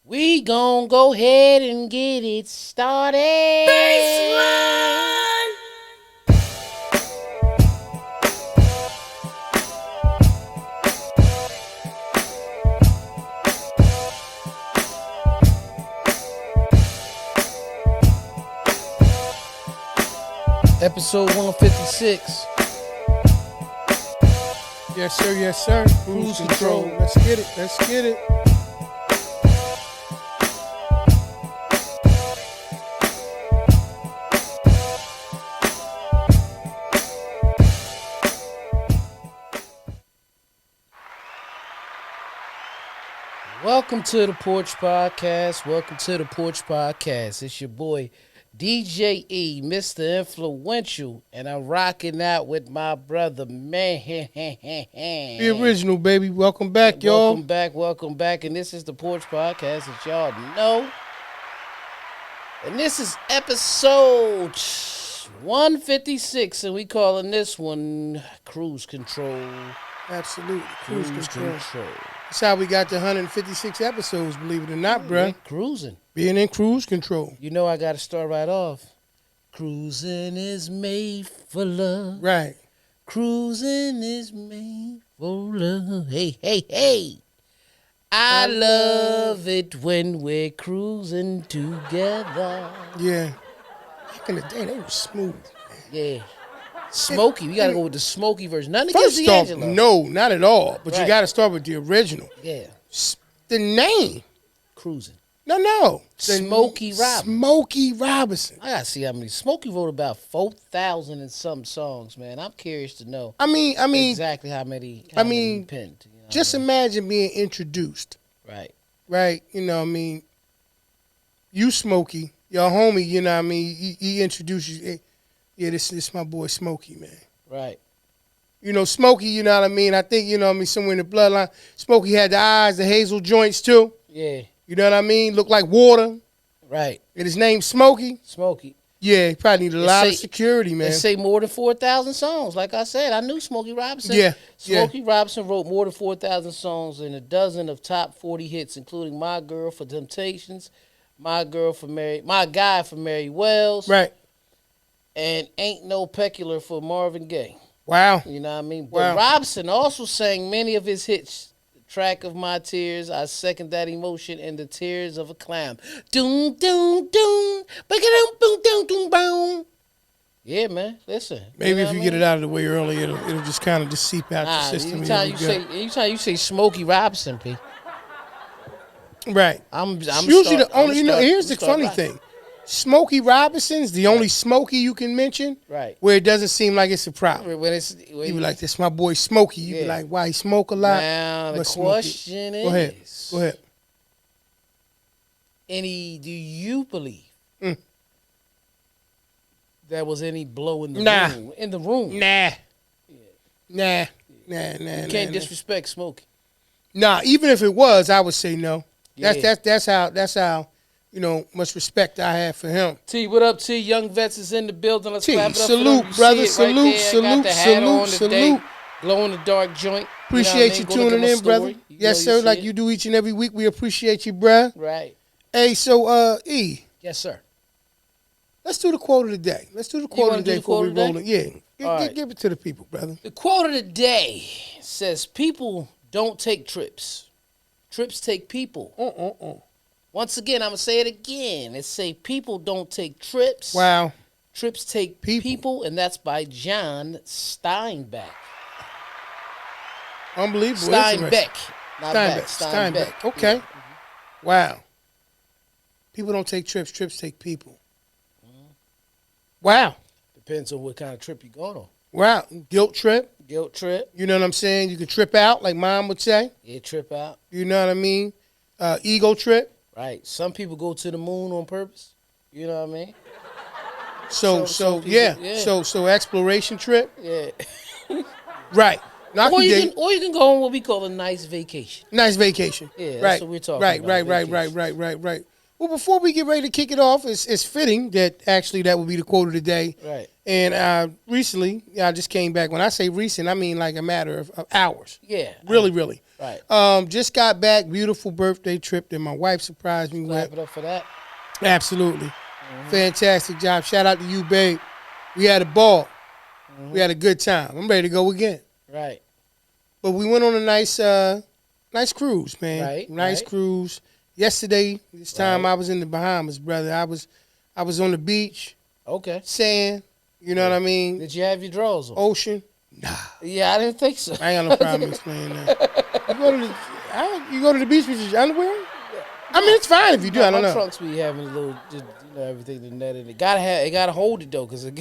We gon' go ahead and get it started. Baseline. Episode 156. Yes, sir. Yes, sir. Cruise control. Let's get it. Let's get it. Welcome to the Porch Podcast. Welcome to the Porch Podcast. It's your boy DJ E, Mr. Influential, and I'm rocking out with my brother, man. The original, baby. Welcome back, y'all. Welcome back. And this is the Porch Podcast, as y'all know. And this is episode 156, and we calling this one Cruise Control. Absolutely. Cruise control. That's how we got to 156 episodes, believe it or not, bruh. Cruising. Being in cruise control. You know I got to start right off. Cruising is made for love. Right. Cruising is made for love. Hey, hey, hey. I love it when we're cruising together. Yeah. Back in the day, they were smooth. Yeah. Smoky. We got to go with the smoky version. Nothing First against off, D'Angelo. no, not at all. But Right. you got to start with the original. Yeah. The name. Cruising. No. Smokey Robinson. Smokey Robinson. I got to see how many. Smokey wrote about 4,000 and some songs, man. I'm curious to know I mean, exactly how many he penned. You know just what imagine being introduced, I mean? right? You know what I mean? You Smokey, your homie, you know what I mean? He introduced you. Hey, yeah, this is my boy Smokey, man. Right. You know, Smokey, you know what I mean? I think, you know what I mean, somewhere in the bloodline. Smokey had the eyes, the hazel joints too. Yeah. You know what I mean? Looked like water. Right. And his name's Smokey. Smokey. Yeah, he probably needed a lot of security, man. They say more than 4,000 songs. Like I said, I knew Smokey Robinson. Yeah. Robinson wrote more than 4,000 songs and a dozen of top 40 hits, including My Girl for Temptations, My Guy for Mary Wells, Right. and Ain't No Peculiar for Marvin Gaye. Wow. You know what I mean? But Wow. Robinson also sang many of his hits. Track of My Tears, I Second That Emotion, and The Tears of a Clown. Doom, doom, doom, boom, boom, doom, doom, boom. Yeah, man. Listen. Maybe if you get it out of the way early, it'll just kind of just seep out the system. Anytime you say Smokey Robinson, P. Right. I'm usually the only. Here's the funny thing: Smokey Robinson's the only Smokey you can mention. Right. Where it doesn't seem like it's a problem. When You be like, "This my boy Smokey." You be like, "Why he smoke a lot?" Now the But Smokey- question is, Go ahead. Do you believe there was any blow in the Nah. room? In the room, Nah. you can't disrespect Smokey. Nah. Even if it was, I would say no. Yeah. That's how much respect I have for him. T, what up, T? Young Vets is in the building. Let's T, clap it up salute, for them. You brother. see it right Salute, there. salute, Got the hat on salute, today. salute. Glow in the dark joint. Appreciate you Go look at tuning my in, brother. story. Yes, sir. Like you do each and every week. We appreciate you, bruh. Right. Hey, so E, Yes, sir. let's do the quote of the day. Let's do the quote wanna of the do day the before quote we of the day? roll it. Yeah. All right. Give it to the people, brother. The quote of the day says, "People don't take trips. Trips take people." Once again, I'm going to say it again. It say, "People don't take trips. Wow. Trips take people," and that's by John Steinbeck. Unbelievable. Steinbeck. Not Beck. Steinbeck. Okay. Yeah. Wow. People don't take trips. Trips take people. Wow. Depends on what kind of trip you're going on. Wow. Guilt trip. Guilt trip. You know what I'm saying? You can trip out, like Mom would say. Yeah, trip out. You know what I mean? Ego trip. Right. Some people go to the moon on purpose. You know what I mean? So some people, yeah. So exploration trip. Yeah. Right. Knock Or your you day. can go on what we call a nice vacation. Nice vacation. Yeah, that's right. what we're talking right, about, Right. Well, before we get ready to kick it off, it's fitting that actually that would be the quote of the day. Right. And recently, I just came back. When I say recent, I mean like a matter of hours. Yeah. Really. Right. Just got back. Beautiful birthday trip that my wife surprised me Clap with. it up for that. Absolutely. Fantastic job. Shout out to you, babe. We had a ball. We had a good time. I'm ready to go again. Right. But we went on a nice cruise, man. Right, Nice right. cruise. Yesterday, this time Right. I was in the Bahamas, brother. I was on the beach, Okay. sand, you know what I mean? Did you have your drawers on? Ocean. Nah. Yeah, I didn't think so. I ain't got no problem explaining that. You go to the beach with your underwear? I mean, it's fine if you do. I don't My know. trunks be having a little, just, everything the net in it. It gotta hold it though, cause you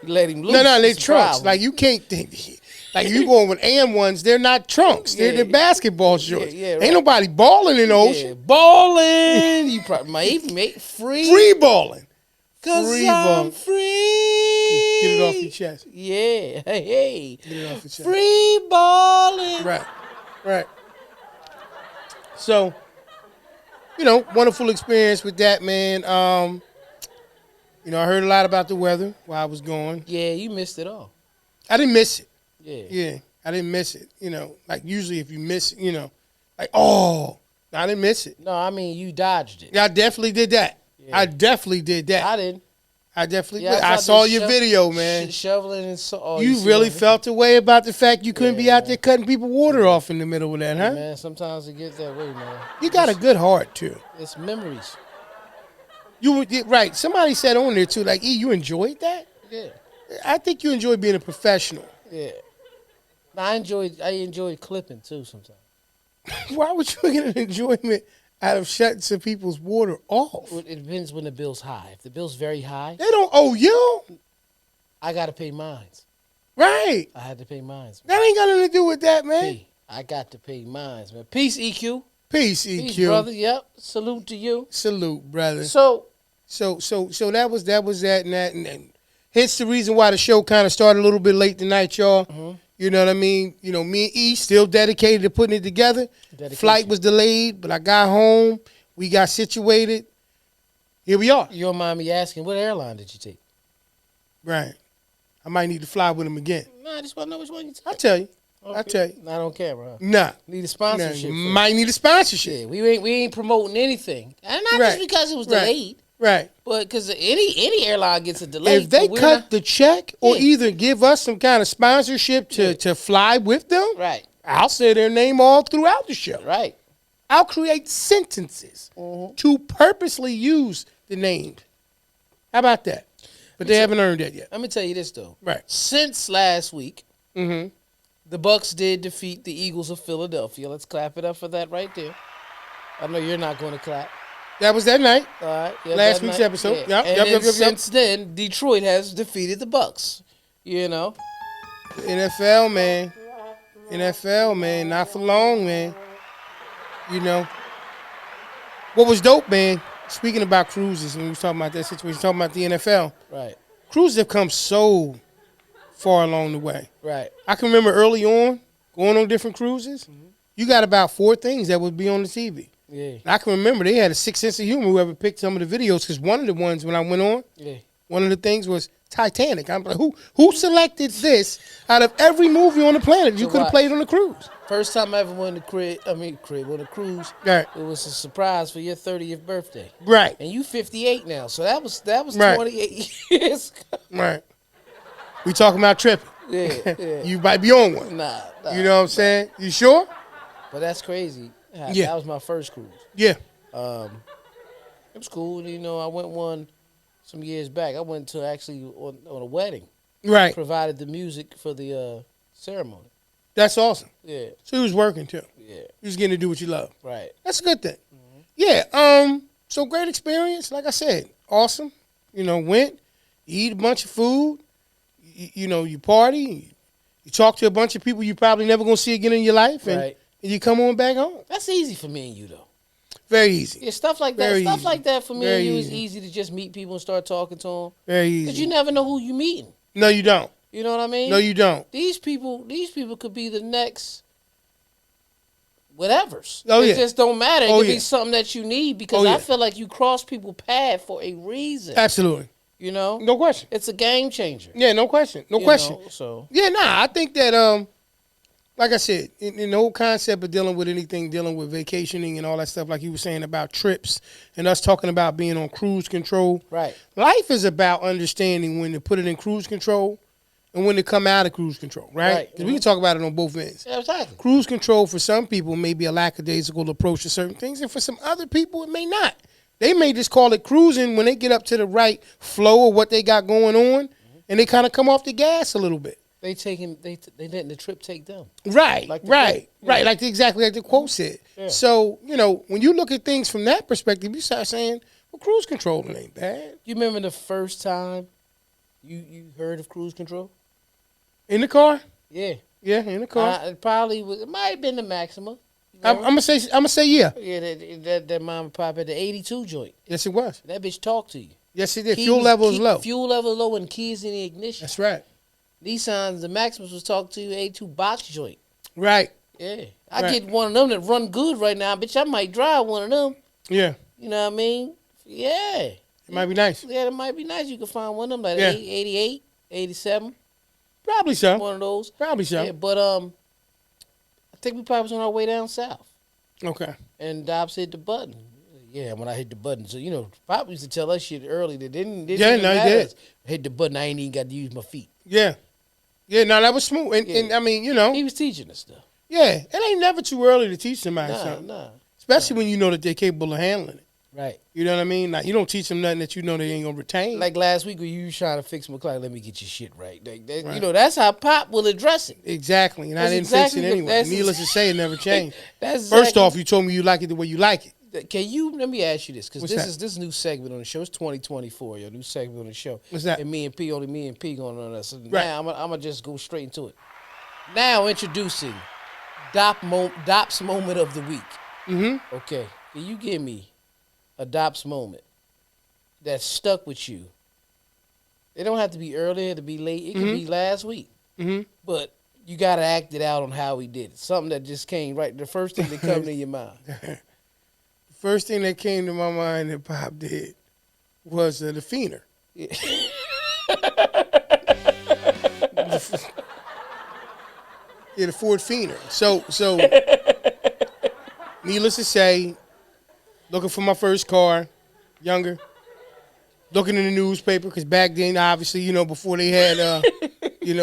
let him loose. No, they it's a trunks. problem. Like you can't think. Like you going with AM ones, they're not trunks. They're basketball shorts. Yeah, right. Ain't nobody balling in the ocean. Yeah, balling. You probably mate free. Free balling. Cause free I'm balling. free. Get it off your chest. Yeah. Hey. Get it off your chest. Free balling. Right. So, wonderful experience with that, man. I heard a lot about the weather while I was going. Yeah, you missed it all. I didn't miss it. Yeah. I didn't miss it. Like usually if you miss it, like, oh, I didn't miss it. No, I mean, you dodged it. Yeah, I definitely did that. Yeah. I definitely did that. I didn't. I definitely Yeah, did. I saw your video, man. Shoveling and so. Oh, you see really that? felt a way about the fact you couldn't be Yeah. out there cutting people water off in the middle of that, huh? Man, sometimes it gets that way, man. You got a good heart, too. It's memories. Right. Somebody said on there, too, like, you enjoyed that? Yeah. I think you enjoy being a professional. Yeah. I enjoy clipping too sometimes. Why would you get an enjoyment out of shutting some people's water off? It depends when the bill's high. If the bill's very high, They don't owe you. I got to pay mines. Right. I had to pay mines. That ain't got nothing to do with that, man. Hey, I got to pay mines, man. Peace, EQ. Peace, EQ. Peace, brother. Yep. Salute to you. Salute, brother. So that was that and hence the reason why the show kind of started a little bit late tonight, y'all. Mm-hmm. You know what I mean? Me and E still dedicated to putting it together. Dedication. Flight was delayed, but I got home. We got situated. Here we are. you don't mind me asking, what airline did you take? Right. I might need to fly with him again. Nah, I just want to know which one you took. I'll tell you. Okay. I'll tell you. Not on camera. Huh? Nah. Need a sponsorship. Nah, first. might need a sponsorship. Yeah, we ain't promoting anything, and not just because it was delayed, Right. but because any airline gets a delay. If they cut the check or Yeah. either give us some kind of sponsorship to fly with them, right, I'll say their name all throughout the show. right, I'll create sentences to purposely use the name. How about that? But they haven't earned that yet. let me tell you this though. Right. Since last week, Mm-hmm. the Bucks did defeat the Eagles of Philadelphia. Let's clap it up for that right there. I know you're not going to clap. That was that night. All right. Yeah, Last that week's night, episode. yeah. Yep. And then since then, Detroit has defeated the Bucks. NFL, man. NFL, man. Not for long, man. What was dope, man, speaking about cruises, and we was talking about that situation, talking about the NFL, Right. cruises have come so far along the way. Right. I can remember early on, going on different cruises, you got about 4 things that would be on the TV. Yeah. And I can remember they had a sick sense of humor, whoever picked some of the videos, because one of the ones when I went on, Yeah. one of the things was Titanic. I'm like, who selected this out of every movie on the planet? You To could have watch. played on the cruise. First time I ever went on a cruise. Right. It was a surprise for your 30th birthday. Right. And you 58 now, so that was Right. 28 years ago. Right. We talking about tripping. Yeah. You might be on one. Nah. You know what I'm saying? You sure? But that's crazy. Yeah. That was my first cruise. Yeah. It was cool. I went one some years back. I went to actually on a wedding. Right. Provided the music for the ceremony. That's awesome. Yeah. So he was working too. Yeah. You was getting to do what you love. Right. That's a good thing. Yeah. So great experience. Like I said, awesome. Went, you eat a bunch of food. You party. You talk to a bunch of people you probably never gonna see again in your life, and, Right. and you come on back home. That's easy for me and you though. Very easy. Yeah, stuff like that. Very Stuff easy. like that for me Very and you is easy. easy to just meet people and start talking to them. Very Because easy. you never know who you meeting. No, you don't. You know what I mean? No, you don't. These people could be the next whatevers. Oh, It yeah. just don't matter. It Oh, could yeah. be something that you need because Oh, I yeah. feel like you cross people's path for a reason. Absolutely. You know, No question. it's a game changer. Yeah, no question. No question. So Yeah, I think that like I said, in the whole concept of dealing with anything, dealing with vacationing and all that stuff, like you were saying about trips and us talking about being on cruise control. right, Life is about understanding when to put it in cruise control and when to come out of cruise control, right? Because we can talk about it on both ends. yeah, exactly. Cruise control for some people may be a lackadaisical approach to certain things, and for some other people it may not. They may just call it cruising when they get up to the right flow of what they got going on, and they kind of come off the gas a little bit. They letting the trip take them. Right, Like the right, quote. right. Yeah. Like exactly like the quote said. Yeah. So, when you look at things from that perspective, you start saying, well, cruise control ain't bad. You remember the first time you heard of cruise control? In the car? Yeah, Yeah, in the car. it probably was. It might have been the Maxima. I'm gonna say yeah. Yeah, that mom and pop at the 82 joint. Yes, it was. That bitch talk to you. Yes, it did. Fuel level is low. Fuel level low and keys in the ignition. That's right. Nissans, the Maximus was talking to you, 82 box joint. Right. Yeah. I Right. get one of them that run good right now. Bitch, I might drive one of them. Yeah. You know what I mean? Yeah. It might be nice. Yeah, it might be nice. You can find one of them like Yeah. 88, 87. Probably so. One of those. Probably so. Yeah, but I think we probably was on our way down south. Okay. And Dobbs hit the button. Yeah, when I hit the button. So, Pop used to tell us shit early that didn't Yeah, even no, he matter. did. Hit the button, I ain't even got to use my feet. Yeah. Yeah, no, that was smooth. And I mean, He was teaching us stuff. yeah, it ain't never too early to teach somebody Nah, something. nah. Especially when you know that they're capable of handling it. Right. You know what I mean? Like, you don't teach them nothing that you know they ain't going to retain. Like last week when you was trying to fix my car, let me get your shit right. Like that, Right. that's how Pop will address it. Exactly. And I That's didn't exactly fix it what- anyway. that's Needless to say, it never changed. That's First exactly- off, you told me you like it the way you like it. Let me ask you this, because What's this that? is this new segment on the show. It's 2024, your new segment on the show. What's that? And only me and P going on that. So Right. now I'm gonna just go straight into it. Now introducing Dop's moment of the week. Mm-hmm. Okay, can you give me a Dop's moment that stuck with you? It don't have to be early, it to be late. It can be last week. Mm-hmm. But you got to act it out on how he did it. Something that just came right. The first thing that come to your mind. First thing that came to my mind that Pop did was the Feener. Yeah. Yeah, the Ford Feener. So needless to say, looking for my first car, younger, looking in the newspaper, because back then, obviously, before they had,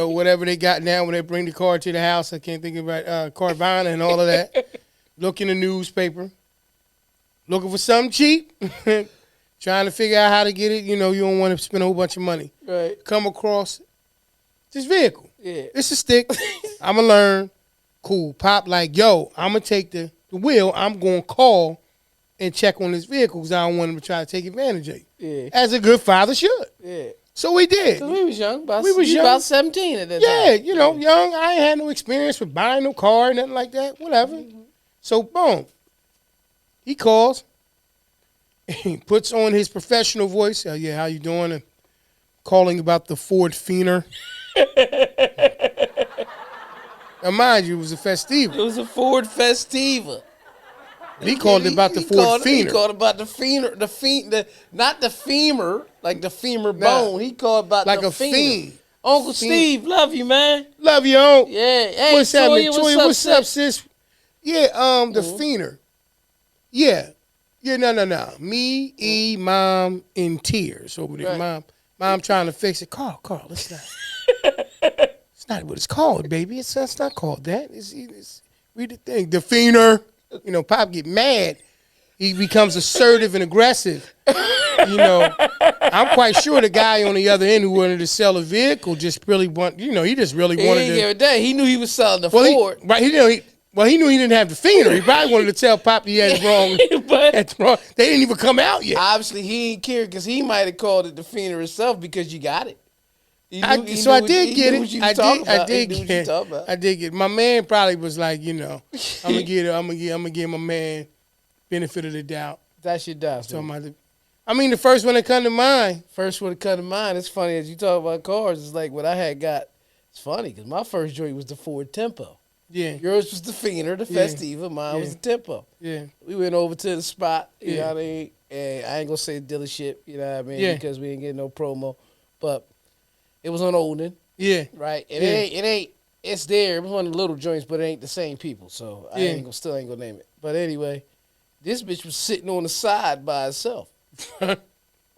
whatever they got now when they bring the car to the house, I can't think about Carvana and all of that. Look in the newspaper, looking for something cheap, trying to figure out how to get it. You don't want to spend a whole bunch of money. Right. Come across this vehicle. Yeah. It's a stick. I'm going to learn. Cool. Pop like, yo, I'm going to take the wheel. I'm going to call and check on this vehicle because I don't want him to try to take advantage of you. Yeah. As a good father should. Yeah. So we did. Cause we was young. We was young. About 17 at that Yeah, time. young. I ain't had no experience with buying no car, nothing like that. Whatever. So, boom. He calls. He puts on his professional voice. Yeah, how you doing? And calling about the Ford Feener. Now, mind you, it was a Festiva. It was a Ford Festiva. He called it about the Ford He Feener. called about the Feener, not the femur, like the femur bone. He called about Like the a Feener. fiend. Uncle Steve, love you, man. Love you, on. Yeah. Hey, What's happening? Toya, Toya, what's up, sis? Yeah, the Feener. Yeah. Yeah, no. Me, E, Mom in tears over there. Right. Mom trying to fix it. Carl, it's not. It's not what it's called, baby. It's not called that. It's read the thing. The Feener. Pop get mad. He becomes assertive and aggressive. I'm quite sure the guy on the other end who wanted to sell a vehicle just really he just really He wanted didn't to. give a damn. He knew he was selling the Well, Ford. he knew he didn't have the Feener. He probably wanted to tell Pop he had it wrong. But That's wrong. They didn't even come out yet. obviously he didn't care because he might have called it the Feener himself because you got it. I did get it. I did get it. My man probably was like, I'm gonna give my man benefit of the doubt. That's your doubt. The first one that come to mind. First one to come to mind. It's funny as you talk about cars. It's like what I had got. It's funny because my first joint was the Ford Tempo. Yeah. Yours was the Fiender, the Festiva. Mine was the Tempo. Yeah. We went over to the spot, you Yeah. know what I mean? And I ain't going to say dealership, you know what I mean? Yeah. Because we ain't getting no promo. But it was on Olden, Yeah. right? And Yeah. it ain't, it's there. It was one of the little joints, but it ain't the same people. So I still ain't going to name it. But anyway, this bitch was sitting on the side by herself.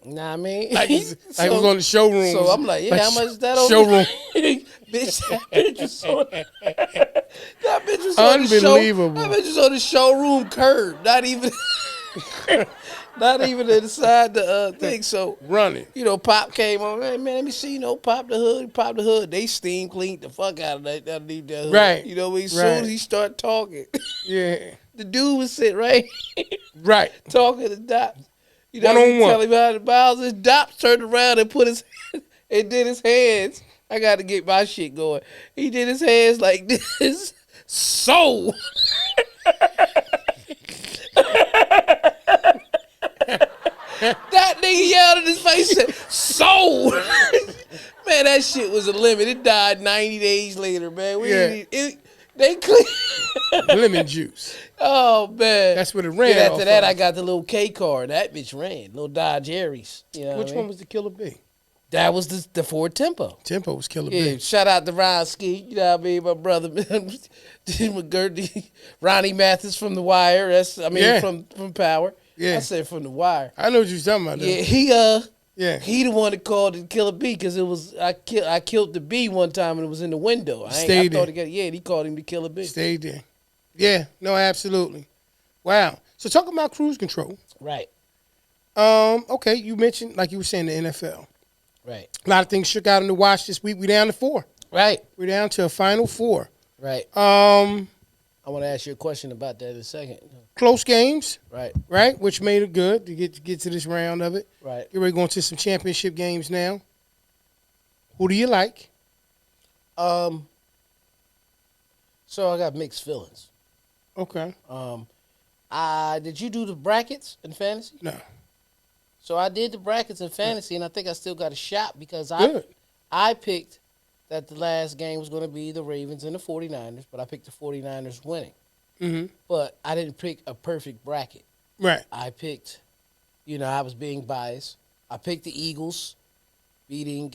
Know what I mean? Like it was on the showroom. So I'm like, yeah, how much is that on showroom? Bitch, that bitch was on that bitch was on Unbelievable. That bitch was on the showroom curb. Not even not even inside the thing. So running. You know, Pop came on, hey, man, let me see, you know, pop the hood. They steam cleaned the fuck out of that underneath that hood. Right. You know, as soon as he started talking. Yeah. The dude was sitting right right. talking to Doc. You know, One-on-one. tell him how the miles. His Doc turned around and put his and did his hands. I got to get my shit going. He did his hands like this. So. That nigga yelled in his face, said, so. Man, that shit was a limit. It died 90 days later, man. They clean. Lemon juice. Oh, man. That's what it ran. Yeah, after that, I got the little K car. That bitch ran. Little Dodge Aries. You know Which one was the Killer B? That was the Ford Tempo. Tempo was Killer B. Shout out to Ron Ski. You know what I mean? My brother, Ronnie Mathis from The Wire. From Power. Yeah. I said from The Wire. I know what you was talking about. Yeah, he the one that called it Killer B because it was I killed the bee one time and it was in the window. He called him the Killer B. Stayed there. Yeah, no, absolutely. Wow. So talking about cruise control. Right. Okay, you mentioned, like you were saying, the NFL. Right. A lot of things shook out in the watch this week. We down to 4. Right. We're down to a final 4. Right. I want to ask you a question about that in a second. Close games. Right. Right, which made it good to get to this round of it. Right. Get ready to go into some championship games now. Who do you like? So I got mixed feelings. Okay. Did you do the brackets in fantasy? No. So I did the brackets in fantasy, and I think I still got a shot because I picked that the last game was going to be the Ravens and the 49ers, but I picked the 49ers winning. Mm-hmm. But I didn't pick a perfect bracket. Right. I picked, I was being biased. I picked the Eagles beating,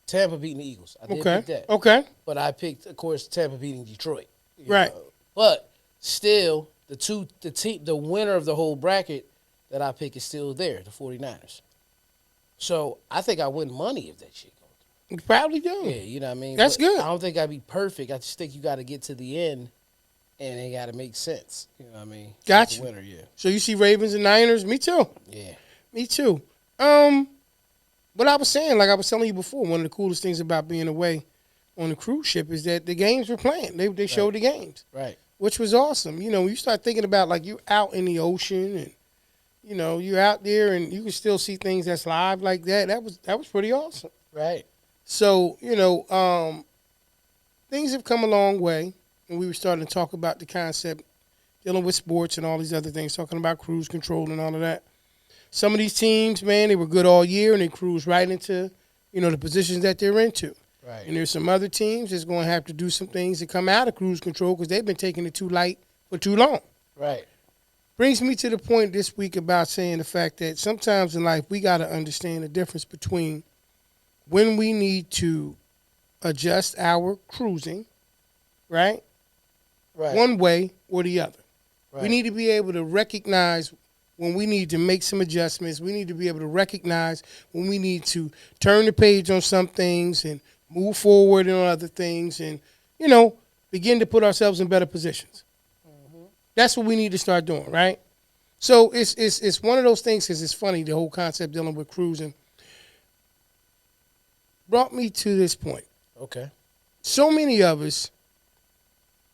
Tampa beating the Eagles. I did pick that. Okay. But I picked, of course, Tampa beating Detroit. Right. But still, the winner of the whole bracket that I pick is still there, the 49ers. So I think I win money if that shit goes through. You probably do. Yeah, you know what I mean? That's good. I don't think I'd be perfect. I just think you got to get to the end, and it got to make sense. You know what I mean? Gotcha. The winner, yeah. So you see Ravens and Niners? Me too. Yeah. Me too. What I was saying, like I was telling you before, one of the coolest things about being away on the cruise ship is that the games were playing. They showed the games. Right. Which was awesome. You know, when you start thinking about, like, you out in the ocean and, you're out there and you can still see things that's live like that. That was pretty awesome. Right. So, things have come a long way. And we were starting to talk about the concept, dealing with sports and all these other things, talking about cruise control and all of that. Some of these teams, man, they were good all year and they cruised right into, the positions that they're into. Right. And there's some other teams that's going to have to do some things to come out of cruise control because they've been taking it too light for too long. Right. Brings me to the point this week about saying the fact that sometimes in life we got to understand the difference between when we need to adjust our cruising, right? Right. One way or the other. Right. We need to be able to recognize when we need to make some adjustments. We need to be able to recognize when we need to turn the page on some things and move forward on other things and, begin to put ourselves in better positions. Mm-hmm. That's what we need to start doing, right? So it's one of those things because it's funny, the whole concept dealing with cruising brought me to this point. Okay. So many of us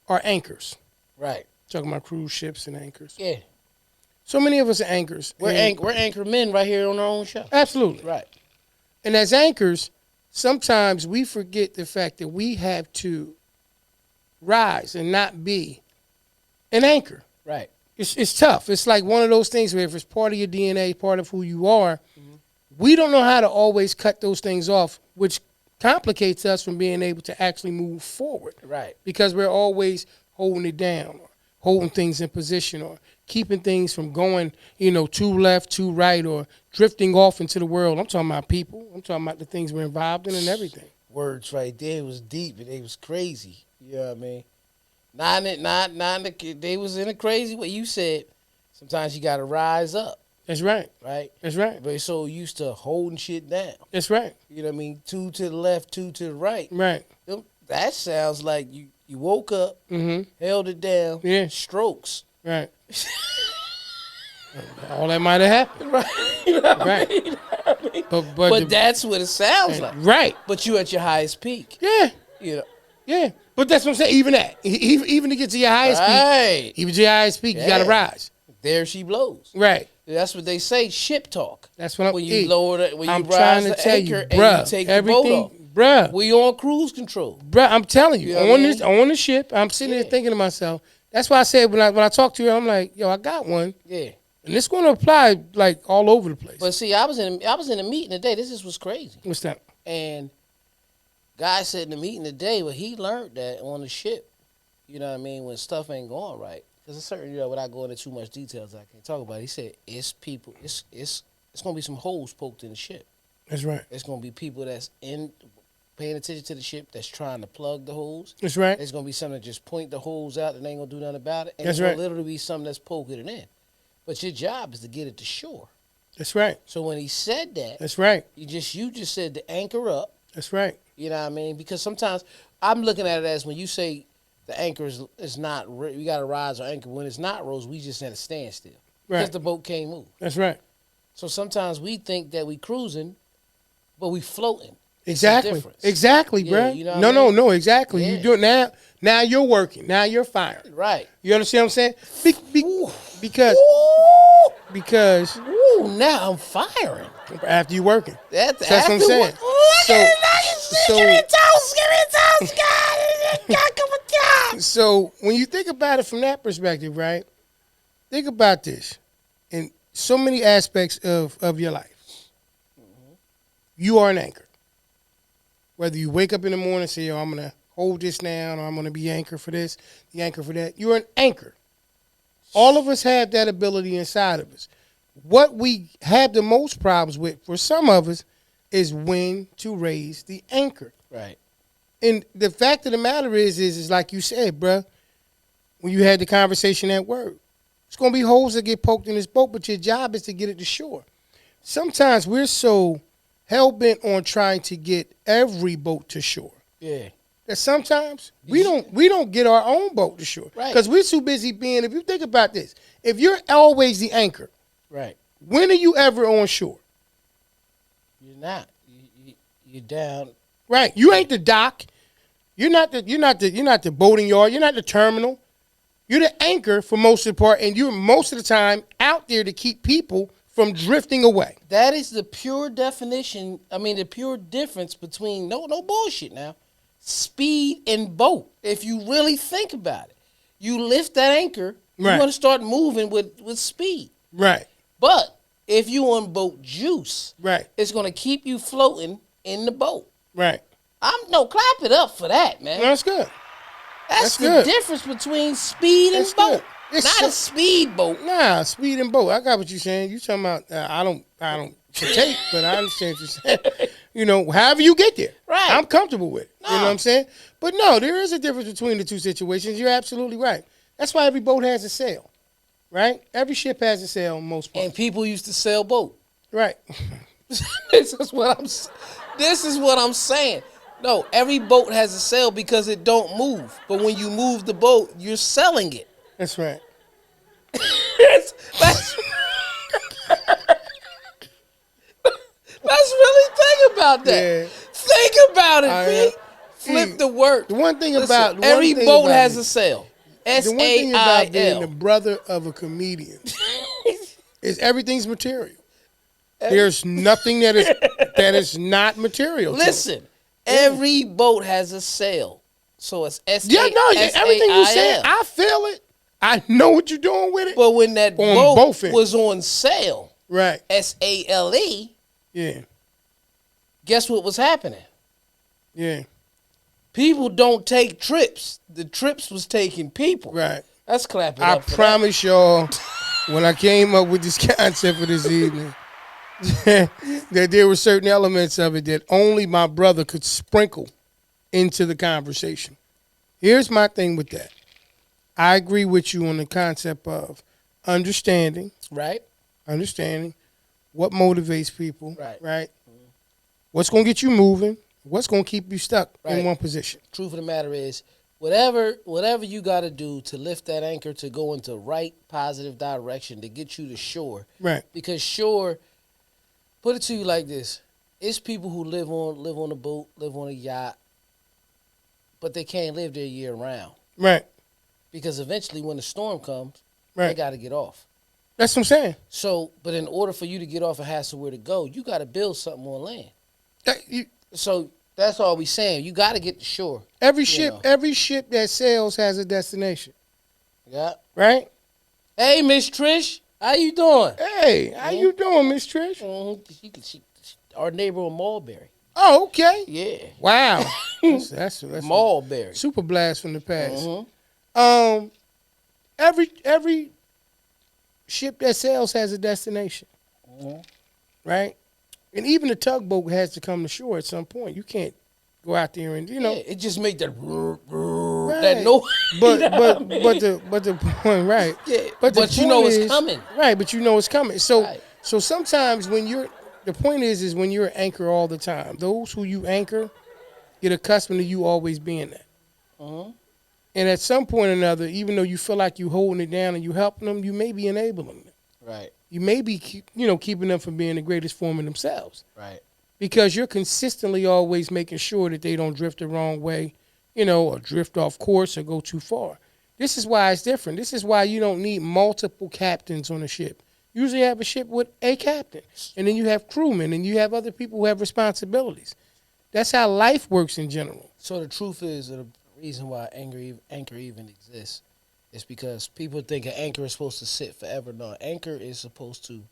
are anchors. Right. Talking about cruise ships and anchors. Yeah. So many of us are anchors. We're anchor men right here on our own show. Absolutely. Right. And as anchors, sometimes we forget the fact that we have to rise and not be an anchor. Right. It's tough. It's like one of those things where if it's part of your DNA, part of who you are, we don't know how to always cut those things off, which complicates us from being able to actually move forward. Right. Because we're always holding it down, or holding things in position, or keeping things from going, too left, too right, or drifting off into the world. I'm talking about people. I'm talking about the things we're involved in and everything. Words right there was deep and they was crazy. You know what I mean? They was in a crazy way. You said sometimes you got to rise up. That's right. Right? That's right. But so used to holding shit down. That's right. You know what I mean? 2 to the left, 2 to the right. Right. That sounds like you woke up, held it down, strokes. Right. All that might have happened. Right. You know what Right. I mean? You know what I mean? But that's what it sounds like. Right. But you at your highest peak. Yeah. You know. Yeah. But that's what I'm saying. Even that. Even to get to your highest peak. Even to your highest peak, you got to rise. There she blows. Right. That's what they say, ship talk. That's what when you lower it, when I'm you rise trying to the tell anchor you, and bruh, you take everything, the boat off. Bruh. We on cruise control. Bruh, I'm telling you, You know what I mean? on the ship, I'm sitting there thinking to myself, that's why I said when I talk to you, I'm like, yo, I got one. Yeah. And it's going to apply like all over the place. But see, I was in a meeting today. This was crazy. What's that? And guy said in the meeting today, well, he learned that on the ship, you know what I mean, when stuff ain't going right. Because it's certain, without going into too much details, I can't talk about it. He said, it's people, it's going to be some holes poked in the ship. That's right. It's going to be people that's paying attention to the ship that's trying to plug the holes. That's right. There's going to be some that just point the holes out and they ain't going to do nothing about it. And That's there's right. going to literally be some that's poking it in. But your job is to get it to shore. That's right. So when he said that, that's right. You just said to anchor up. That's right. You know what I mean? Because sometimes I'm looking at it as when you say the anchor is not, we got to rise or anchor. When it's not rose, we just at a standstill. Right. Because the boat can't move. That's right. So sometimes we think that we cruising, but we floating. Exactly. Exactly, yeah, bro. You know no, exactly. Yeah. You do it now. Now you're working. Now you're firing. Right. You understand what I'm saying? Because now I'm firing. After you working. That's what I'm saying. So when you think about it from that perspective, right? Think about this. In so many aspects of your life, you are an anchor. Whether you wake up in the morning and say, I'm going to hold this down, or I'm going to be anchor for this, the anchor for that. You're an anchor. All of us have that ability inside of us. What we have the most problems with, for some of us, is when to raise the anchor. Right. And the fact of the matter is like you said, bruh, when you had the conversation at work, it's going to be holes that get poked in this boat, but your job is to get it to shore. Sometimes we're so hell-bent on trying to get every boat to shore. Yeah. That sometimes we don't get our own boat to shore. Right. Because we're too busy being, if you think about this, if you're always the anchor, right, when are you ever on shore? You're not. You're down. Right. You ain't the dock. You're not the boating yard. You're not the terminal. You're the anchor for most of the part, and you're most of the time out there to keep people from drifting away. That is the pure definition. I mean, the pure difference between no bullshit now, speed and boat. If you really think about it, you lift that anchor, you're going to start moving with speed. Right. But if you on boat juice, right, it's going to keep you floating in the boat. Right. Clap it up for that, man. No, that's good. That's the difference between speed and boat. Not a speed boat. Nah, speed and boat. I got what you're saying. You talking about I don't partake, but I understand what you're saying. However you get there. Right. I'm comfortable with it. No. You know what I'm saying? But no, there is a difference between the two situations. You're absolutely right. That's why every boat has a sail. Right? Every ship has a sail in most parts. And people used to sail boat. Right. This is what I'm saying. No, every boat has a sail because it don't move. But when you move the boat, you're selling it. That's right. Let's really think about that. Yeah. Think about it, B. Flip the word. The one thing about every boat has a sail. S-A-I-L. The one thing about being the brother of a comedian is everything's material. There's nothing that is not material. Listen, every boat has a sail. So it's S-A-I-L. Yeah, no, everything you said, I feel it. I know what you're doing with it. But when that boat was on sale, right, S-A-L-E, Yeah. Guess what was happening? Yeah. People don't take trips. The trips was taking people. Right. Let's clap it I up for promise y'all, when I came up with this concept for this evening, that there were certain elements of it that only my brother could sprinkle into the conversation. Here's my thing with that. I agree with you on the concept of understanding that. Right? what motivates people, Right. right? What's going to get you moving, what's going to keep you stuck in Right. one position. Truth of the matter is, whatever you got to do to lift that anchor to go into right positive direction to get you to shore. Right. Because shore, put it to you like this: it's people who live on a boat, live on a yacht, but they can't live there year round. Right. Because eventually, when the storm comes, Right. they got to get off. That's what I'm saying. So, but in order for you to get off and have somewhere to go, you got to build something on land. So that's all we saying. You got to get to shore. Every ship that sails has a destination. Yeah. Right? Hey, Miss Trish, how you doing? Hey, how you doing, Miss Trish? She, our neighbor on Mulberry. Oh, okay. Yeah. Wow. that's Mulberry. super blast from the past. Mm-hmm. Every ship that sails has a destination. Mm-hmm. Right? And even the tugboat has to come to shore at some point. You can't go out there and Yeah, it just made that right. that noise. But the point, right? Yeah, but you know it's coming. Right, but you know it's coming. So Right. so sometimes the point is when you're an anchor all the time, those who you anchor get accustomed to you always being there. Mm-hmm. And at some point or another, even though you feel like you're holding it down and you helping them, you may be enabling them. Right. You may be keeping them from being the greatest form of themselves. Right. Because you're consistently always making sure that they don't drift the wrong way, or drift off course or go too far. This is why it's different. This is why you don't need multiple captains on a ship. You usually have a ship with a captain, and then you have crewmen, and you have other people who have responsibilities. That's how life works in general. So the truth is, the reason why anchor even exists is because people think an anchor is supposed to sit forever. No, anchor is supposed to.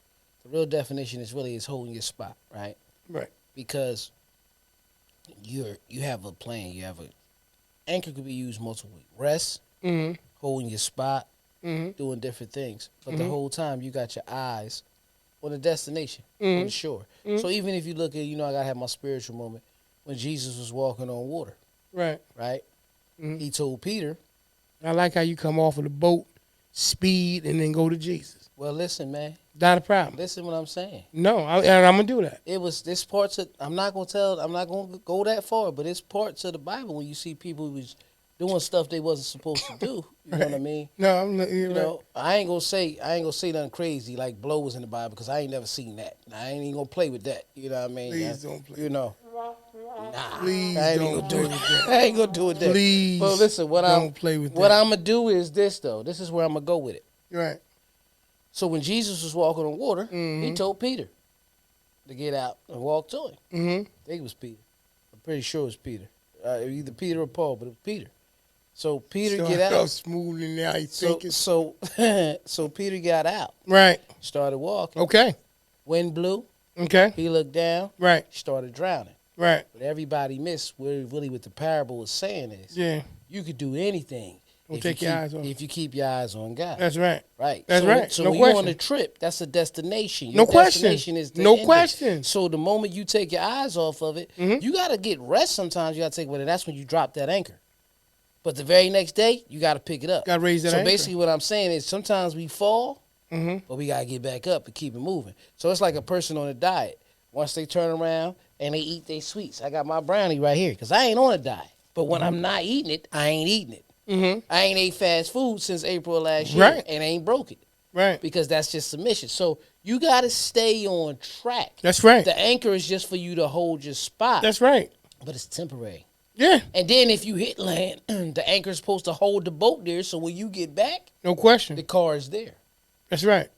The real definition is holding your spot, right? Right. Because you have a plan. You have a anchor could be used multiple ways. Rest, Mm-hmm. holding your spot, Mm-hmm. doing different things. But Mm-hmm. the whole time you got your eyes on the destination, Mm-hmm. on the shore. Mm-hmm. So even if you look at, I gotta have my spiritual moment when Jesus was walking on water, Right. right? Mm-hmm. He told Peter, I like how you come off of the boat, speed, and then go to Jesus. "Well, listen, man. Not a problem. Listen, what I'm saying. No, and I'm gonna do that. It was this parts of. I'm not gonna go that far, but it's parts of the Bible when you see people who was doing stuff they wasn't supposed to do. You know what I mean? No, I'm not. You know, I ain't gonna say nothing crazy like blow was in the Bible because I ain't never seen that. I ain't even gonna play with that. You know what I mean? Please don't play. You know, Please I ain't don't gonna play do with it. that. I ain't gonna do it. That. Please. But listen, don't play with what that. I'm gonna do is this though. This is where I'm gonna go with it. Right. So when Jesus was walking on water, Mm-hmm. he told Peter to get out and walk to him. Mm-hmm. I think it was Peter. I'm pretty sure it was Peter. Either Peter or Paul, but it was Peter. So Peter get out. Smooth in there. So Peter got out, Right. started walking. Okay. Wind blew. Okay. He looked down. Right. Started drowning. Right. But everybody missed where really what the parable is saying is Yeah. you could do anything. Don't if take you your keep- eyes off. If you keep your eyes on God. That's right. Right. That's so, right. So No when you're on question. a trip, that's a destination. Your No question. destination is the No ending. question. So the moment you take your eyes off of it, Mhm. you got to get rest sometimes. You got to take, but that's when you drop that anchor. But the very next day, you got to pick it up. Got to raise that So anchor. basically what I'm saying is sometimes we fall, Mm-hmm. but we got to get back up and keep it moving. So it's like a person on a diet. Once they turn around and they eat their sweets. I got my brownie right here because I ain't on a diet. But when I'm not eating it, I ain't eating it. Mm-hmm. I ain't ate fast food since April of last year Right. and ain't broke it Right. because that's just submission. So you got to stay on track. That's right. The anchor is just for you to hold your spot, That's right. but it's temporary. Yeah. And then if you hit land, the anchor is supposed to hold the boat there so when you get back, No question. the car is there. That's right.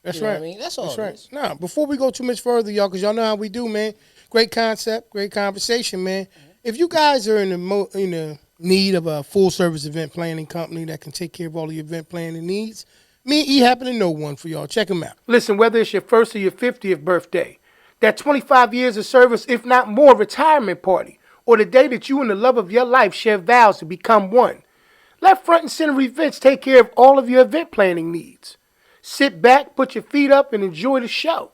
That's You know right. what I mean? That's all That's it right. is. Now, before we go too much further, y'all, because y'all know how we do, man. Great concept, great conversation, man. If you guys are in the need of a full service event planning company that can take care of all of your event planning needs, me and E happen to know one for y'all. Check them out. Listen, whether it's your first or your 50th birthday, that 25 years of service, if not more, retirement party, or the day that you and the love of your life share vows to become one. Let Front and Center Events take care of all of your event planning needs. Sit back, put your feet up, and enjoy the show,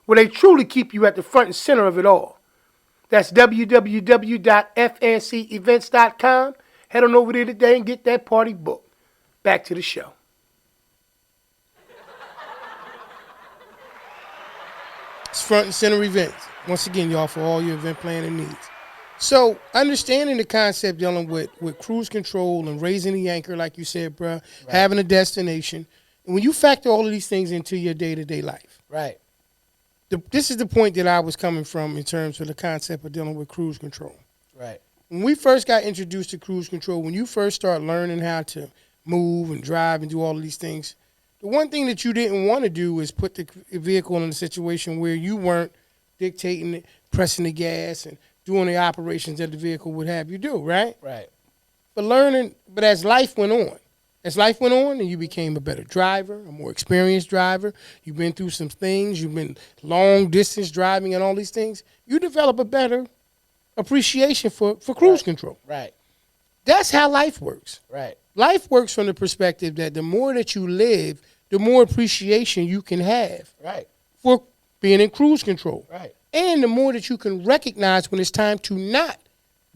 where they truly keep you at the front and center of it all. That's www.fncevents.com. Head on over there today and get that party booked. Back to the show. It's Front and Center Events. Once again, y'all, for all your event planning needs. So, understanding the concept dealing with cruise control and raising the anchor, like you said, bruh, right. Having a destination. And when you factor all of these things into your day-to-day life. Right. This is the point that I was coming from in terms of the concept of dealing with cruise control. Right. When we first got introduced to cruise control, when you first start learning how to move and drive and do all of these things, the one thing that you didn't want to do is put the vehicle in a situation where you weren't dictating it, pressing the gas, and doing the operations that the vehicle would have you do, right? Right. But as life went on, and you became a better driver, a more experienced driver, you've been through some things, you've been long distance driving and all these things, you develop a better appreciation for cruise control. Right. That's how life works. Right. Life works from the perspective that the more that you live, the more appreciation you can have. Right. For being in cruise control. Right. And the more that you can recognize when it's time to not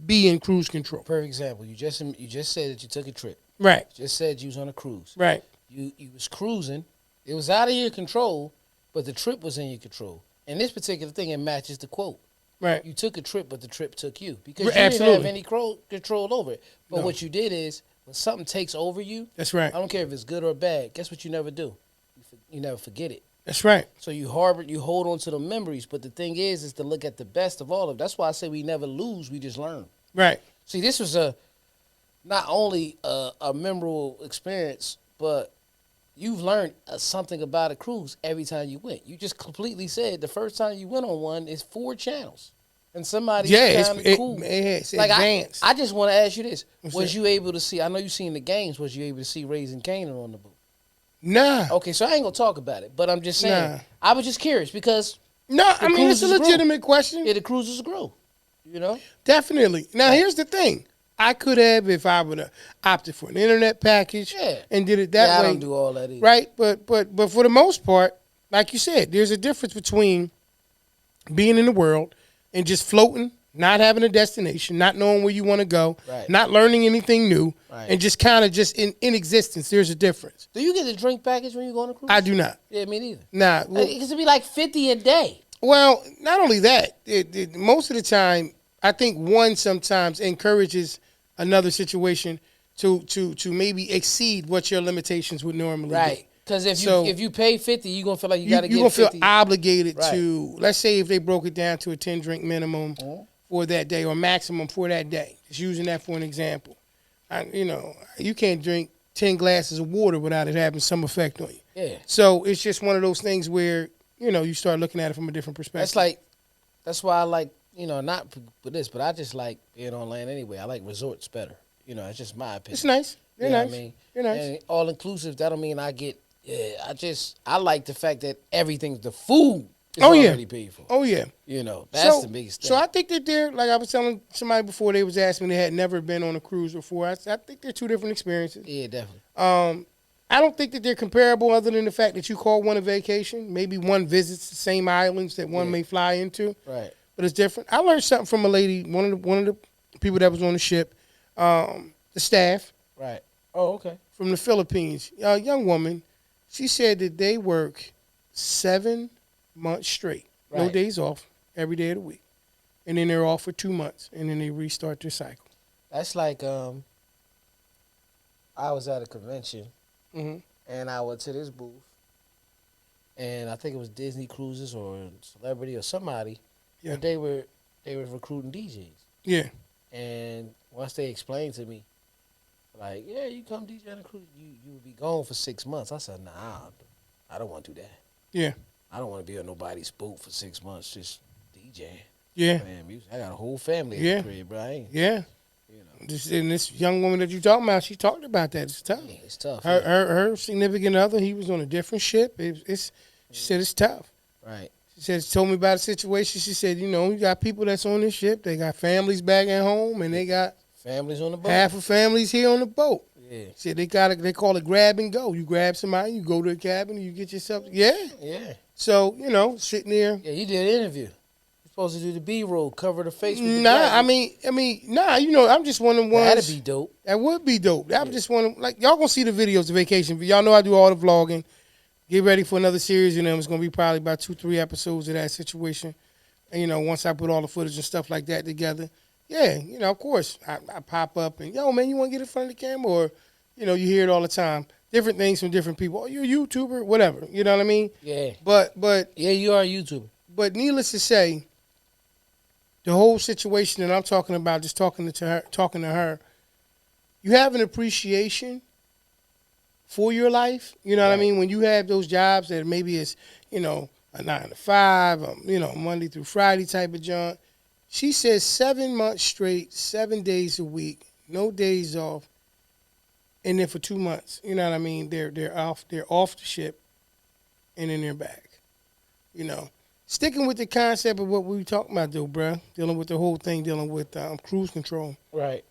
be in cruise control. For example, you just said that you took a trip. Right. You just said you was on a cruise. Right. You was cruising. It was out of your control, but the trip was in your control. And this particular thing, it matches the quote. Right. You took a trip, but the trip took you. Because you Absolutely. didn't have any control over it. But what you did is, when something takes over you, that's right. I don't care if it's good or bad, guess what you never do? You never forget it. That's right. So you hold on to the memories. But the thing is to look at the best of all of it. That's why I say we never lose, we just learn. Right. See, this was not only a memorable experience, but you've learned something about a cruise every time you went. You just completely said the first time you went on one is 4 channels. And somebody's kind of cool. It's like advanced. I just want to ask you this. Was you able to see, I know you seen the games, was you able to see Raising Canaan on the boat? Nah. Okay, so I ain't going to talk about it, but I'm just saying. Nah. I was just curious because. No, I mean, it's a legitimate question. Yeah, the cruises grow, you know? Definitely. Now, here's the thing. I could have, if I would have opted for an internet package and did it that way. I don't do all that either. Right? But for the most part, like you said, there's a difference between being in the world and just floating, not having a destination, not knowing where you want to go, not learning anything new, and just kind of just in existence. There's a difference. Do you get the drink package when you go on a cruise? I do not. Yeah, me neither. Nah. Well, it could be like 50 a day. Well, not only that, most of the time, I think one sometimes encourages another situation to maybe exceed what your limitations would normally be. Right. Because if you pay 50, you're going to feel like you got to get 50. You're going to feel obligated to, let's say if they broke it down to a 10-drink minimum for that day or maximum for that day. Just using that for an example. You can't drink 10 glasses of water without it having some effect on you. Yeah. So it's just one of those things where, you start looking at it from a different perspective. That's why I like, not for this, but I just like being on land anyway. I like resorts better. It's just my opinion. It's nice. They're nice. What I mean? You're nice. And all inclusive, that don't mean I get, I like the fact that the food is already paid for. Oh, yeah. That's the biggest thing. So I think that they're, like I was telling somebody before, they was asking me, they had never been on a cruise before. I think they're 2 different experiences. Yeah, definitely. I don't think that they're comparable other than the fact that you call one a vacation. Maybe one visits the same islands that one may fly into. Right. But it's different. I learned something from a lady, one of the people that was on the ship, the staff. Right. Oh, okay. From the Philippines. A young woman. She said that they work 7 months straight. Right. No days off. Every day of the week. And then they're off for 2 months. And then they restart their cycle. That's like I was at a convention. Mm-hmm. And I went to this booth. And I think it was Disney Cruises or Celebrity or somebody. Yeah. And they were recruiting DJs. Yeah. And once they explained to me, like, yeah, you come DJ on a cruise, you would be gone for 6 months. I said, nah, I don't want to do that. Yeah. I don't want to be on nobody's boat for 6 months just DJing. Yeah. Man, music. I got a whole family at the crib, bro. Yeah. And this young woman that you talking about, she talked about that. It's tough. Yeah, it's tough. Her significant other, he was on a different ship. She said it's tough. Right. She told me about a situation. She said, you know, you got people that's on this ship. They got families back at home, and they got Families on the boat. half of families here on the boat. Yeah. She said they call it grab and go. You grab somebody, you go to the cabin, and you get yourself. Yeah. Yeah. So, you know, sitting there. Yeah, you did an interview. You're supposed to do the B-roll, cover the face with the Nah, black. nah, you know, I'm just one of the ones. That'd be dope. That would be dope. I'm just one of, like, y'all gonna see the videos of vacation. Y'all know I do all the vlogging. Get ready for another series, and then it's gonna be probably about 2-3 episodes of that situation. And, you know, once I put all the footage and stuff like that together, yeah, you know, of course, I pop up and, yo, man, you want to get in front of the camera? Or, you know, you hear it all the time. Different things from different people. Oh, you're a YouTuber, whatever. You know what I mean? Yeah. But Yeah, you are a YouTuber. But needless to say, the whole situation that I'm talking about, just talking to her, you have an appreciation for your life. You know what I mean? When you have those jobs that maybe it's, you know, a 9 to 5, you know, Monday through Friday type of job. She says 7 months straight, 7 days a week, no days off, and then for 2 months, you know what I mean? They're off the ship, and then they're back. You know, sticking with the concept of what we were talking about, though, bruh, dealing with the whole thing, dealing with cruise control. Right.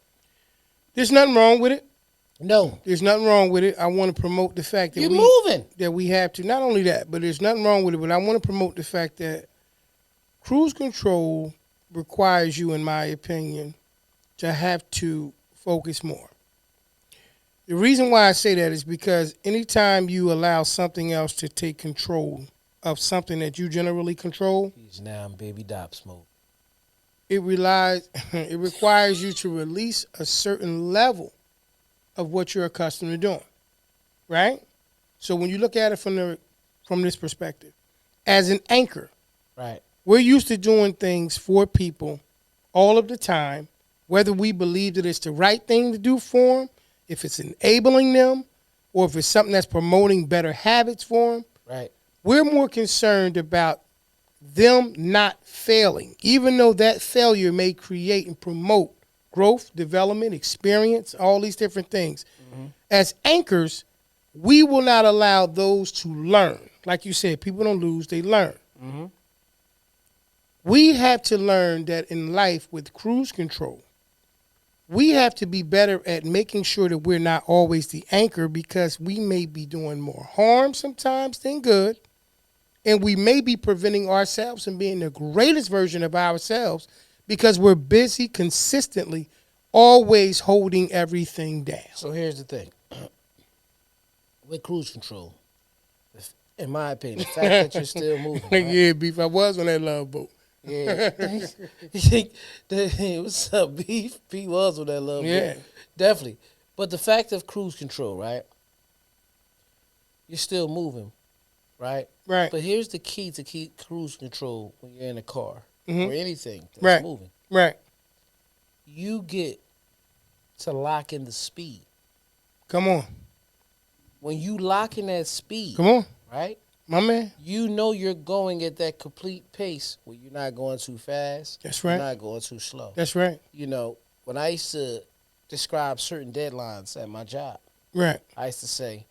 There's nothing wrong with it. No. There's nothing wrong with it. I want to promote the fact that You're moving. That we have to. Not only that, but there's nothing wrong with it. But I want to promote the fact that cruise control requires you, in my opinion, to have to focus more. The reason why I say that is because anytime you allow something else to take control of something that you generally control, He's now in baby Dops mode. it requires you to release a certain level of what you're accustomed to doing, right? So when you look at it from this perspective, as an anchor, right? We're used to doing things for people all of the time, whether we believe that it's the right thing to do for them, if it's enabling them, or if it's something that's promoting better habits for them. Right. We're more concerned about them not failing, even though that failure may create and promote growth, development, experience, all these different things. Mm-hmm. As anchors, we will not allow those to learn. Like you said, people don't lose, they learn. Mm-hmm. We have to learn that in life with cruise control, we have to be better at making sure that we're not always the anchor, because we may be doing more harm sometimes than good. And we may be preventing ourselves from being the greatest version of ourselves because we're busy consistently, always holding everything down. So here's the thing. With cruise control, in my opinion, the fact that you're still moving. Right? Yeah, Beef, I was on that love boat. Yeah. What's up, Beef? Beef was on that love boat. Definitely. But the fact of cruise control, right? You're still moving, right? Right. But here's the key to keep cruise control when you're in a car or anything that's moving. Right. You get to lock in the speed. Come on. When you lock in that speed, come on, right? My man. You know you're going at that complete pace where you're not going too fast. That's right. You're not going too slow. That's right. You know, when I used to describe certain deadlines at my job, right, I used to say,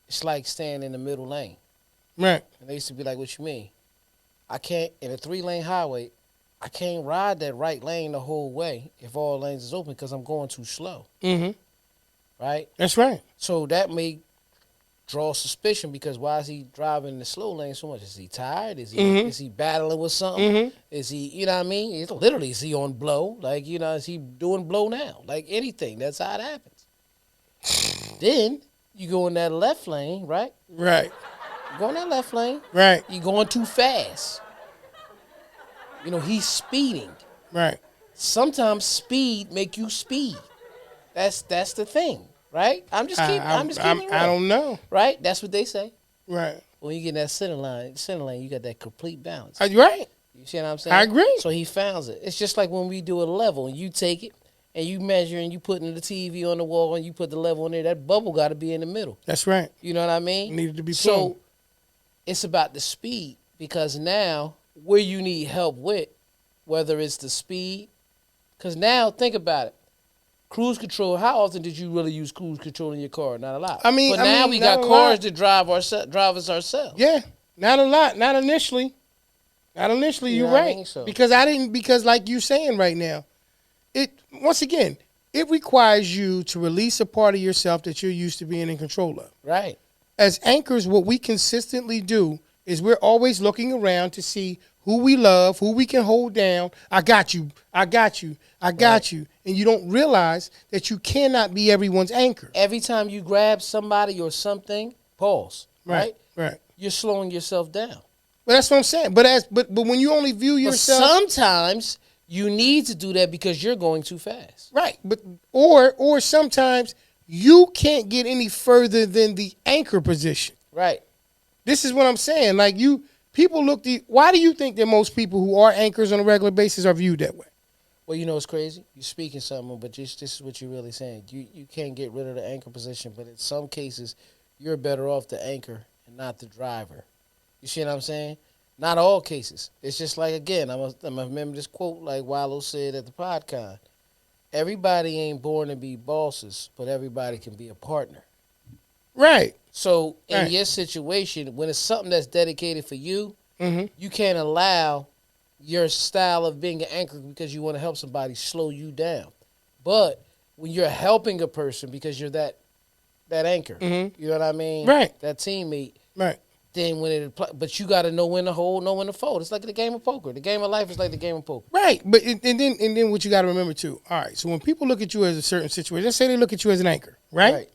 it's like staying in the middle lane. Right. And they used to be like, what you mean? I can't, in a 3-lane highway, I can't ride that right lane the whole way if all lanes is open because I'm going too slow. Mm-hmm. Right? That's right. So that may draw suspicion because why is he driving in the slow lane so much? Is he tired? Is he battling with something? Mm-hmm. Is he, you know what I mean? It's literally, is he on blow? Like, you know, is he doing blow now? Like anything. That's how it happens. Then you go in that left lane, right? Right. You go in that left lane. Right. You're going too fast. You know, he's speeding. Right. Sometimes speed make you speed. That's the thing. Right? I'm just keeping it real. I don't know. Right? That's what they say. Right. When you get in that center lane, you got that complete balance. Are you right? You see what I'm saying? I agree. So he found it. It's just like when we do a level and you take it and you measure and you put in the TV on the wall and you put the level in there, that bubble got to be in the middle. That's right. You know what I mean? It needed to be so plumbed. It's about the speed because now where you need help with, whether it's the speed, because now think about it. Cruise control, how often did you really use cruise control in your car? Not a lot. But now we got cars that drive us ourselves. Yeah, not a lot. Not initially. Not initially, you're know what I right. mean? So- Because like you're saying right now, once again, it requires you to release a part of yourself that you're used to being in control of. Right. As anchors, what we consistently do is we're always looking around to see who we love, who we can hold down. I got you. I got you. I got you. And you don't realize that you cannot be everyone's anchor. Every time you grab somebody or something, pause. Right? Right. You're slowing yourself down. But that's what I'm saying. But when you only view yourself, But sometimes you need to do that because you're going too fast. right? But or sometimes you can't get any further than the anchor position. Right. This is what I'm saying. Like people why do you think that most people who are anchors on a regular basis are viewed that way? Well, you know it's crazy. You're speaking something, but this is what you're really saying. You can't get rid of the anchor position, but in some cases, you're better off the anchor and not the driver. You see what I'm saying? Not all cases. It's just like, again, I'm gonna remember this quote like Wallow said at the PodCon. Everybody ain't born to be bosses, but everybody can be a partner. Right. So in Right. your situation, when it's something that's dedicated for you, Mm-hmm. you can't allow your style of being an anchor because you want to help somebody slow you down. But when you're helping a person because you're that anchor, you know what I mean? Right. That teammate. Right. Then when but you got to know when to hold, know when to fold. It's like the game of poker. The game of life is like the game of poker. Right. But and then what you got to remember too. All right. So when people look at you as a certain situation, let's say they look at you as an anchor, right?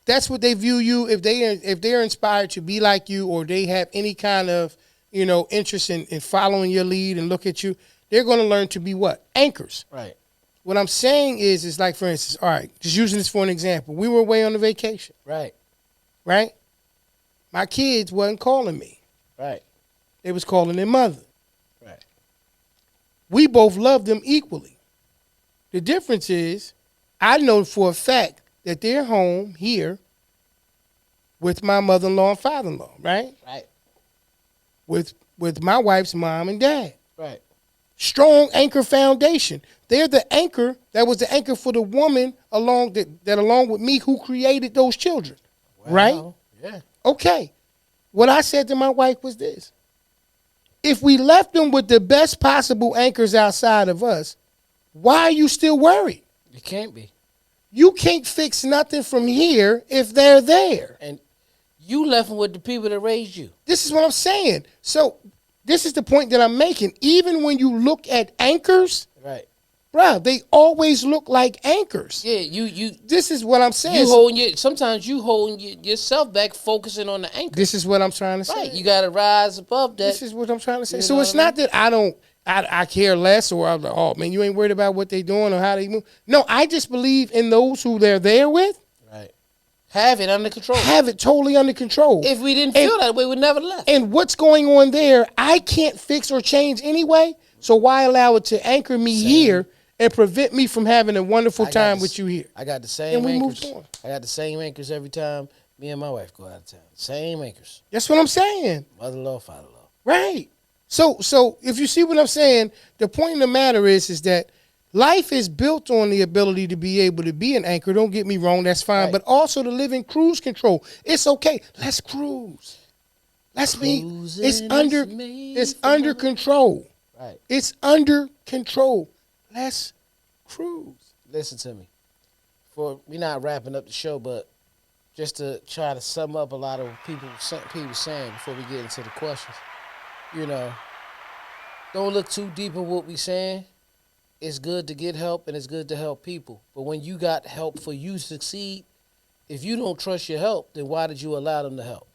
That's what they view you. If they're inspired to be like you, or they have any kind of interest in following your lead and look at you, they're going to learn to be what? Anchors. Right. What I'm saying is like, for instance, all right, just using this for an example. We were away on a vacation, Right. right? My kids wasn't calling me. Right. They was calling their mother. Right. We both loved them equally. The difference is I know for a fact that they're home here with my mother-in-law and father-in-law, right? Right. With my wife's mom and dad. Right. Strong anchor foundation. They're the anchor that was the anchor for the woman along with me who created those children. Right? Yeah. Okay. What I said to my wife was this. If we left them with the best possible anchors outside of us, why are you still worried? You can't be. You can't fix nothing from here if they're there. And you left them with the people that raised you. This is what I'm saying. So this is the point that I'm making. Even when you look at anchors, Right. bruh, they always look like anchors. Yeah, you This is what I'm saying. sometimes you holding yourself back, focusing on the anchor. This is what I'm trying to say. Right, you got to rise above that. This is what I'm trying to say. You So know it's what I not that I care less, or I'm like, oh man, you ain't worried about what they doing or how they move. No, I just believe in those who they're there with. Right, have it under control. Have it totally under control. If we didn't feel that way, we never left. And what's going on there, I can't fix or change anyway. So why allow it to anchor me here and prevent me from having a wonderful time with you here? I got the same And we anchors. moved on. I got the same anchors every time me and my wife go out of town. Same anchors. That's what I'm saying. Mother-in-law, father-in-law. Right. So if you see what I'm saying, the point of the matter is that life is built on the ability to be able to be an anchor. Don't get me wrong, that's fine. Right. But also to live in cruise control. It's okay. Let's cruise. Let's be. It's under control. Right. It's under control. Let's cruise. Listen to me. We're not wrapping up the show, but just to try to sum up a lot of people saying before we get into the questions. Don't look too deep in what we saying. It's good to get help and it's good to help people. But when you got help for you to succeed, if you don't trust your help, then why did you allow them to help?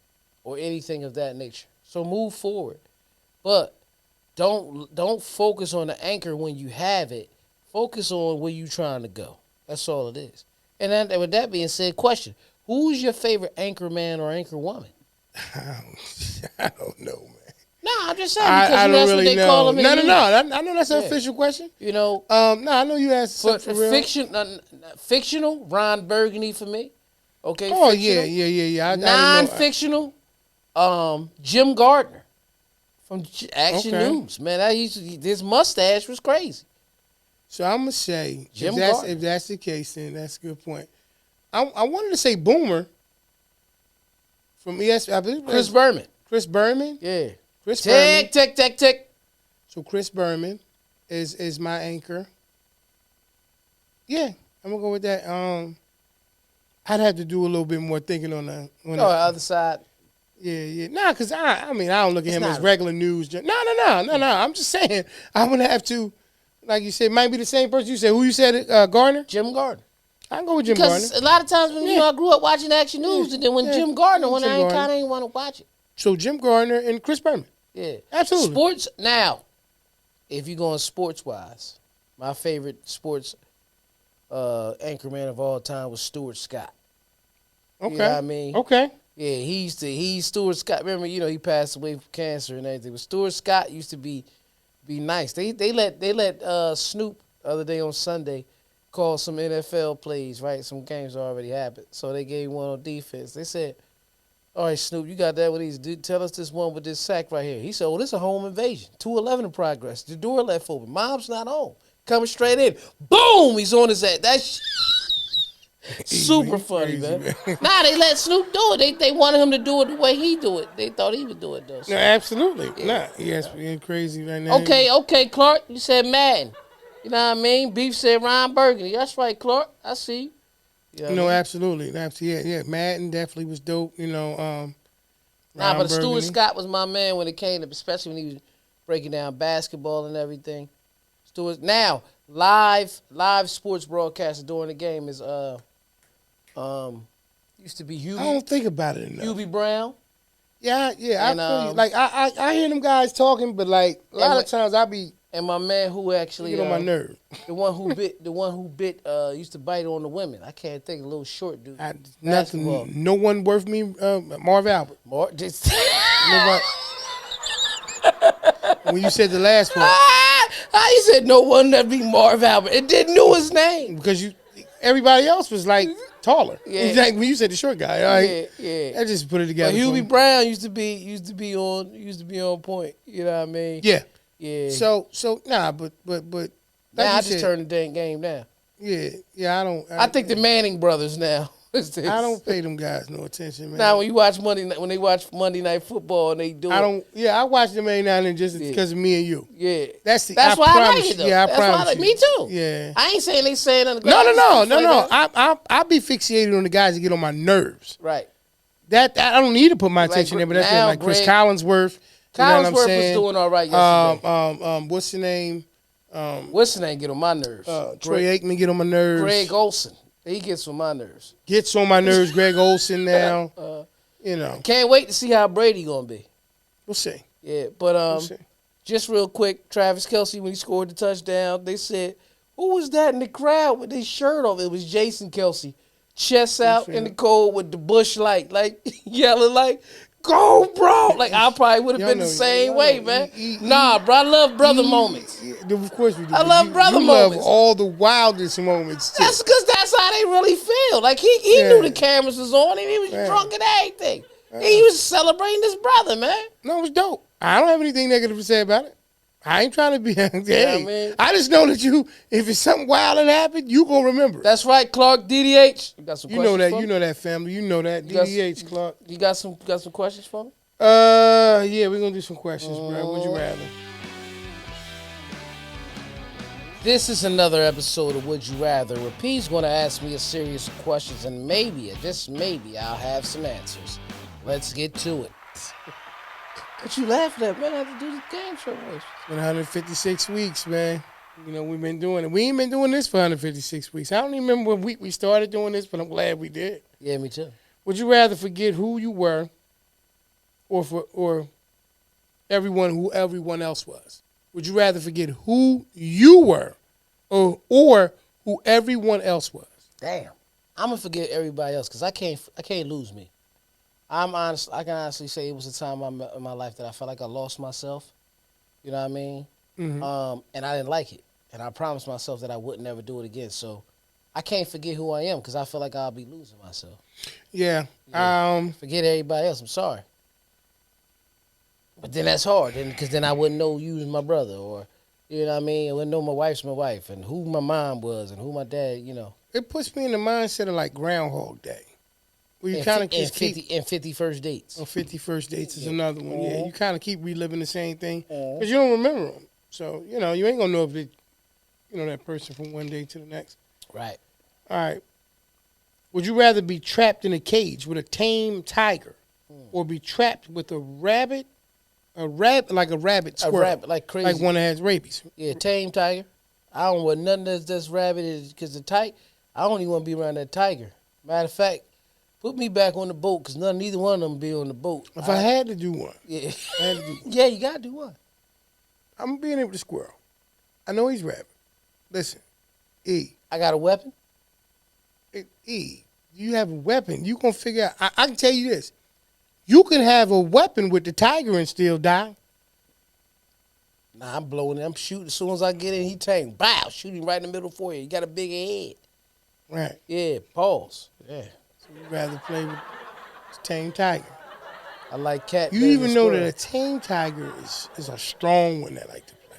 Or anything of that nature. So move forward. But don't focus on the anchor when you have it. Focus on where you're trying to go. That's all it is. And then, with that being said, question. Who's your favorite anchor man or anchor woman? I don't know, man. No, I'm just saying because I don't that's really what they know. call them. No. I know that's an official question. No, I know you asked something for real. Fictional, Ron Burgundy for me. Okay. Oh fictional. yeah. Non-fictional, Jim Gardner from Action News. Man, his mustache was crazy. So I'm gonna say Jim if Gardner. that's the case, then that's a good point. I wanted to say Boomer from ESPN. Chris Berman. Chris Berman. Yeah. Chris Berman. Tick. So Chris Berman is my anchor. Yeah, I'm gonna go with that. I'd have to do a little bit more thinking on the other side. Yeah. Nah, cause I don't look at him as not- regular news. No. I'm just saying I'm gonna have to, like you said, might be the same person you said. Who you said it? Gardner. Jim Gardner. I can go with Jim Because Gardner. a lot of times when I grew up watching Action News, and then when Jim Gardner went, I kind of ain't want to watch it. So Jim Gardner and Chris Berman. Yeah, absolutely. Sports now. If you're going sports wise, my favorite sports anchorman of all time was Stuart Scott. Okay. You know what I mean? Okay. Yeah, he's Stuart Scott. Remember, he passed away from cancer and everything. But Stuart Scott used to be nice. They let Snoop the other day on Sunday call some NFL plays, right? Some games already happened. So they gave one on defense. They said, all right, Snoop, you got that with these. Tell us this one with this sack right here. He said, this is a home invasion. 2-11 in progress. The door left open. Mom's not home. Coming straight in. Boom! He's on his ass. That's super funny, man. Nah, they let Snoop do it. They wanted him to do it the way he do it. They thought he would do it, though. No, absolutely. Yeah. Nah, yes, being crazy right now. Okay, Clark. You said Madden. You know what I mean? Beef said Ron Burgundy. That's right, Clark. I see you. Absolutely. Yeah. Madden definitely was dope. But Stuart Scott was my man when it came to, especially when he was breaking down basketball and everything. Stuart. Now, live sports broadcaster during the game is used to be Hubie. I don't think about it enough. Hubie Brown. Yeah. And, I feel you. Like I hear them guys talking, but like a lot of times I be. And my man who actually get on my nerve. The one who bit used to bite on the women. I can't think of a little short dude. Nothing. No one worth me. Marv Albert. When you said the last one. You said no one that be Marv Albert. It didn't know his name because everybody else was like taller. Yeah. Like when you said the short guy. Right? Yeah. I just put it together. But Hubie Brown used to be on point. You know what I mean? Yeah. Yeah. So nah, but like now I just turned the dang game down. Yeah. I don't. I think the Manning brothers now. I don't pay them guys no attention, man. Now when they watch Monday Night Football and they do I watch them every now and then just because of me and you. Yeah. That's why I like it though. Yeah, I promise you. Me too. Yeah. I ain't saying they saying nothing. No. I be fixated on the guys that get on my nerves. Right. That I don't need to put my attention there, but that's like Chris Collinsworth. Collinsworth was doing all right yesterday. What's the name? What's the name get on my nerves? Troy Aikman get on my nerves. Greg Olson. He gets on my nerves. Gets on my nerves. Greg Olson now. Can't wait to see how Brady gonna be. We'll see. Yeah, but just real quick, Travis Kelce when he scored the touchdown, they said, "Who was that in the crowd with his shirt off?" It was Jason Kelce, chest out in the cold with the bush light, like yelling like, "Go, bro!" Like I probably would have been the same way, man. Nah, bro, I love brother moments. Of course we do. I love brother moments. Love all the wildest moments too. That's because that's how they really feel. Like he knew the cameras was on him. He was drunk and everything. He was celebrating his brother, man. No, it was dope. I don't have anything negative to say about it. I ain't trying to be. Hey, I just know that if it's something wild that happened, you gonna remember. That's right, Clark. DDH. You got some questions know that. for me? You know that family. You know that. DDH, Clark. You got some questions for me? Yeah, we're gonna do some questions, bro. Would you rather? This is another episode of Would You Rather, where P's going to ask me a series of questions, and maybe, just maybe, I'll have some answers. Let's get to it. What you laughing at, man? I have to do the game show voice. It's been 156 weeks, man. We've been doing it. We ain't been doing this for 156 weeks. I don't even remember what week we started doing this, but I'm glad we did. Yeah, me too. Would you rather forget who you were or who everyone else was? Would you rather forget who you were or who everyone else was? Damn. I'm going to forget everybody else because I can't lose me. I can honestly say it was a time in my life that I felt like I lost myself. You know what I mean? Mm-hmm. And I didn't like it. And I promised myself that I would never do it again. So I can't forget who I am because I feel like I'll be losing myself. Yeah. Forget everybody else. I'm sorry. But then that's hard because then I wouldn't know you was my brother or, you know what I mean? I wouldn't know my wife's my wife and who my mom was and who my dad, It puts me in the mindset of like Groundhog Day. Well, you kind of just keep 50 first dates. on 51st dates is another one. Yeah, you kind of keep reliving the same thing Uh-huh. because you don't remember them. So you know you ain't gonna know if it, that person from one day to the next. Right. All right. Would you rather be trapped in a cage with a tame tiger, or be trapped with a rabbit like a rabbit squirrel, A rabbit, like crazy. like one that has rabies? Yeah, tame tiger. I don't want nothing that's rabbit because I don't even want to be around that tiger. Matter of fact, put me back on the boat because neither one of them be on the boat. If I had to do one, Yeah. I had to do one. Yeah, you got to do one. I'm being able to squirrel. I know he's rabbit. Listen, E. I got a weapon. E. You have a weapon. You gonna figure out. I can tell you this. You can have a weapon with the tiger and still die. Nah, I'm blowing it. I'm shooting as soon as I get in. He tank. Bow. Shoot him right in the middle for you. You got a big head. Right. Yeah, pause. Yeah. So you'd rather play with a tame tiger. I like cat. You even know that a tame tiger is a strong one that like to play.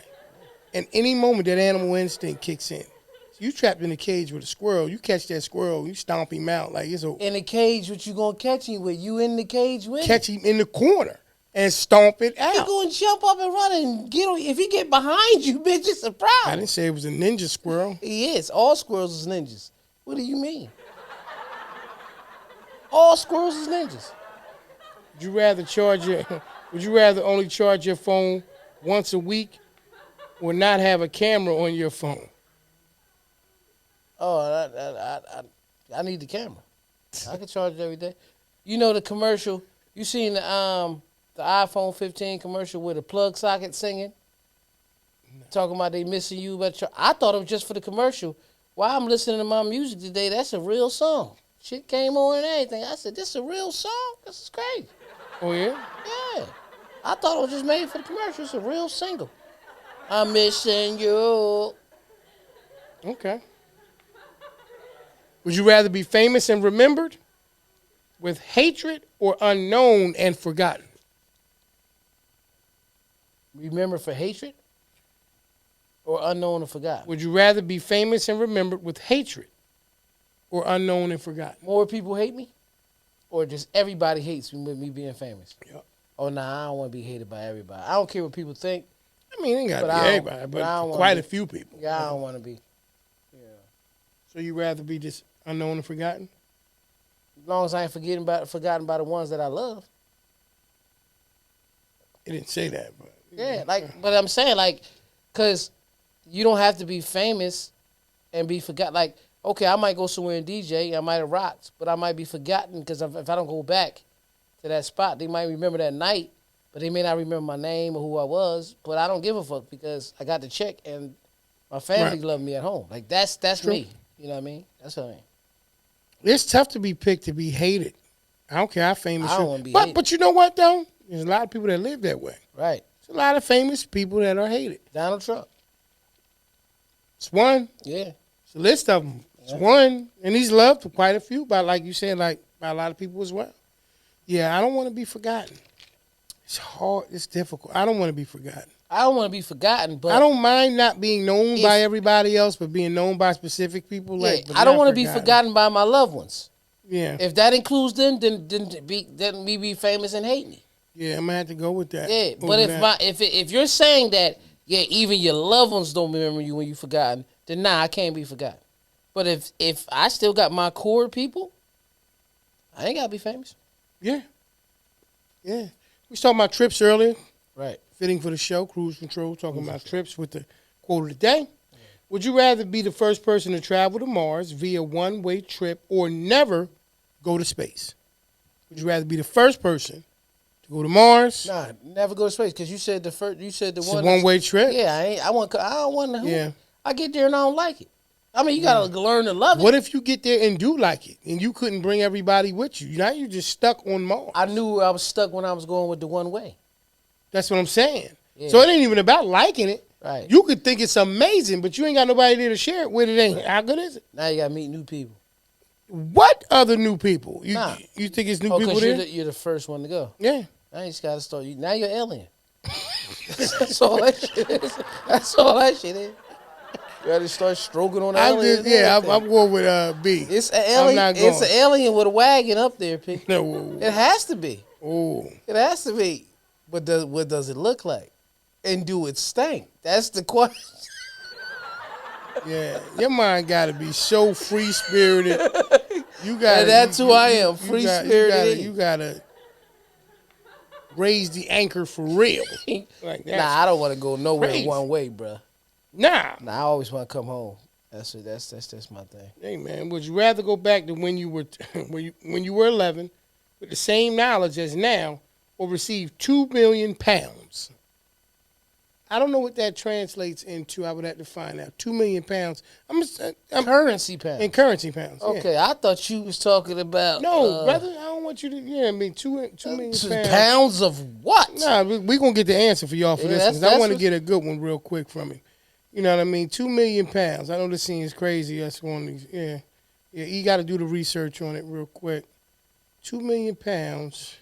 And any moment that animal instinct kicks in. So you trapped in a cage with a squirrel, you catch that squirrel, you stomp him out like it's a in the cage, what you gonna catch him with? You in the cage with catch him in the corner and stomp it him? out. You gonna jump up and run and get on. If he get behind you, bitch, it's a I problem. didn't say it was a ninja squirrel. He is. All squirrels is ninjas. What do you mean? All squirrels is ninjas. Would you rather only charge your phone once a week or not have a camera on your phone? Oh, I need the camera. I can charge it every day. You know the commercial? You seen the iPhone 15 commercial with a plug socket singing? No. Talking about they missing you, but I thought it was just for the commercial. While I'm listening to my music today, that's a real song. Shit came on and everything. I said, this is a real song? This is crazy. Oh, yeah? Yeah. I thought it was just made for the commercial. It's a real single. I'm missing you. Okay. Would you rather be famous and remembered with hatred or unknown and forgotten? Remember for hatred or unknown and forgotten? Would you rather be famous and remembered with hatred or unknown and forgotten? More people hate me? Or just everybody hates me with me being famous? Yep. Oh, nah, I don't want to be hated by everybody. I don't care what people think. I mean, it ain't got to be everybody, but quite a few people. Yeah, I don't want to be. Yeah. So you rather be just unknown and forgotten? As long as I ain't forgotten by the ones that I love. It didn't say that, but Yeah, but I'm saying, because you don't have to be famous and be forgotten. Like, okay, I might go somewhere and DJ, I might have rocked, but I might be forgotten because if I don't go back to that spot, they might remember that night, but they may not remember my name or who I was. But I don't give a fuck because I got the check and my family love me at home. Like, that's True. me. You know what I mean? That's what I mean. It's tough to be picked to be hated. I don't care how famous I you don't are. wanna be hated. But you know what, though? There's a lot of people that live that way. Right. There's a lot of famous people that are hated. Donald Trump. It's one. Yeah. It's a list of them. It's one. And he's loved for quite a few, by, like you said, by a lot of people as well. Yeah, I don't want to be forgotten. It's hard. It's difficult. I don't want to be forgotten. I don't want to be forgotten, but I don't mind not being known by everybody else, but being known by specific people. yeah, I don't want to be forgotten by my loved ones. Yeah. If that includes them, then me be famous and hate me. Yeah, I'm gonna have to go with that. Yeah, but if you're saying that, yeah, even your loved ones don't remember you when you're forgotten, then nah, I can't be forgotten. But if I still got my core people, I ain't gotta be famous. Yeah. Yeah. We was talking about trips earlier. Right. Fitting for the show, Cruise Control, talking about trips with the quote of the day. Would you rather be the first person to travel to Mars via one-way trip or never go to space? Would you rather be the first person to go to Mars? Nah, never go to space because you said the first. You said the It's one. a one-way trip. Yeah, I don't want to. Yeah. I get there and I don't like it. I mean, you gotta learn to love it. What if you get there and do like it, and you couldn't bring everybody with you? Now you're just stuck on Mars. I knew I was stuck when I was going with the one way. That's what I'm saying. Yeah. So it ain't even about liking it. Right. You could think it's amazing, but you ain't got nobody there to share it with. It ain't. How good is it? Now you gotta meet new people. What other new people? You Nah. you think it's new Oh, people because there? you're the first one to go. Yeah. Now you just gotta start. Now you're alien. That's all that shit is. That's all that shit is. You gotta start stroking on the I'm alien. just, I'm going with B. It's an alien. not It's going. an alien with a wagon up there, P. No. It has to be. Oh. It has to be. But what does it look like? And do it stink? That's the question. Yeah, your mind got to be so free spirited. You got. And that's who I am, free spirited. You gotta raise the anchor for real. Like that. Nah, I don't want to go nowhere crazy. one way, bro. Nah, I always want to come home. That's my thing. Hey man, would you rather go back to when you were when you were 11 with the same knowledge as now, or receive 2 million pounds? I don't know what that translates into. I would have to find out. 2 million pounds. I'm currency pounds. In currency pounds. Okay, yeah. I thought you was talking about. No, brother. I don't want you to. Yeah, I mean 2 million pounds. Pounds of what? Nah, we gonna get the answer for y'all for this because I want to get a good one real quick from him. You know what I mean? 2 million pounds. I know this seems crazy. That's one of these. Yeah. You got to do the research on it real quick. 2 million pounds.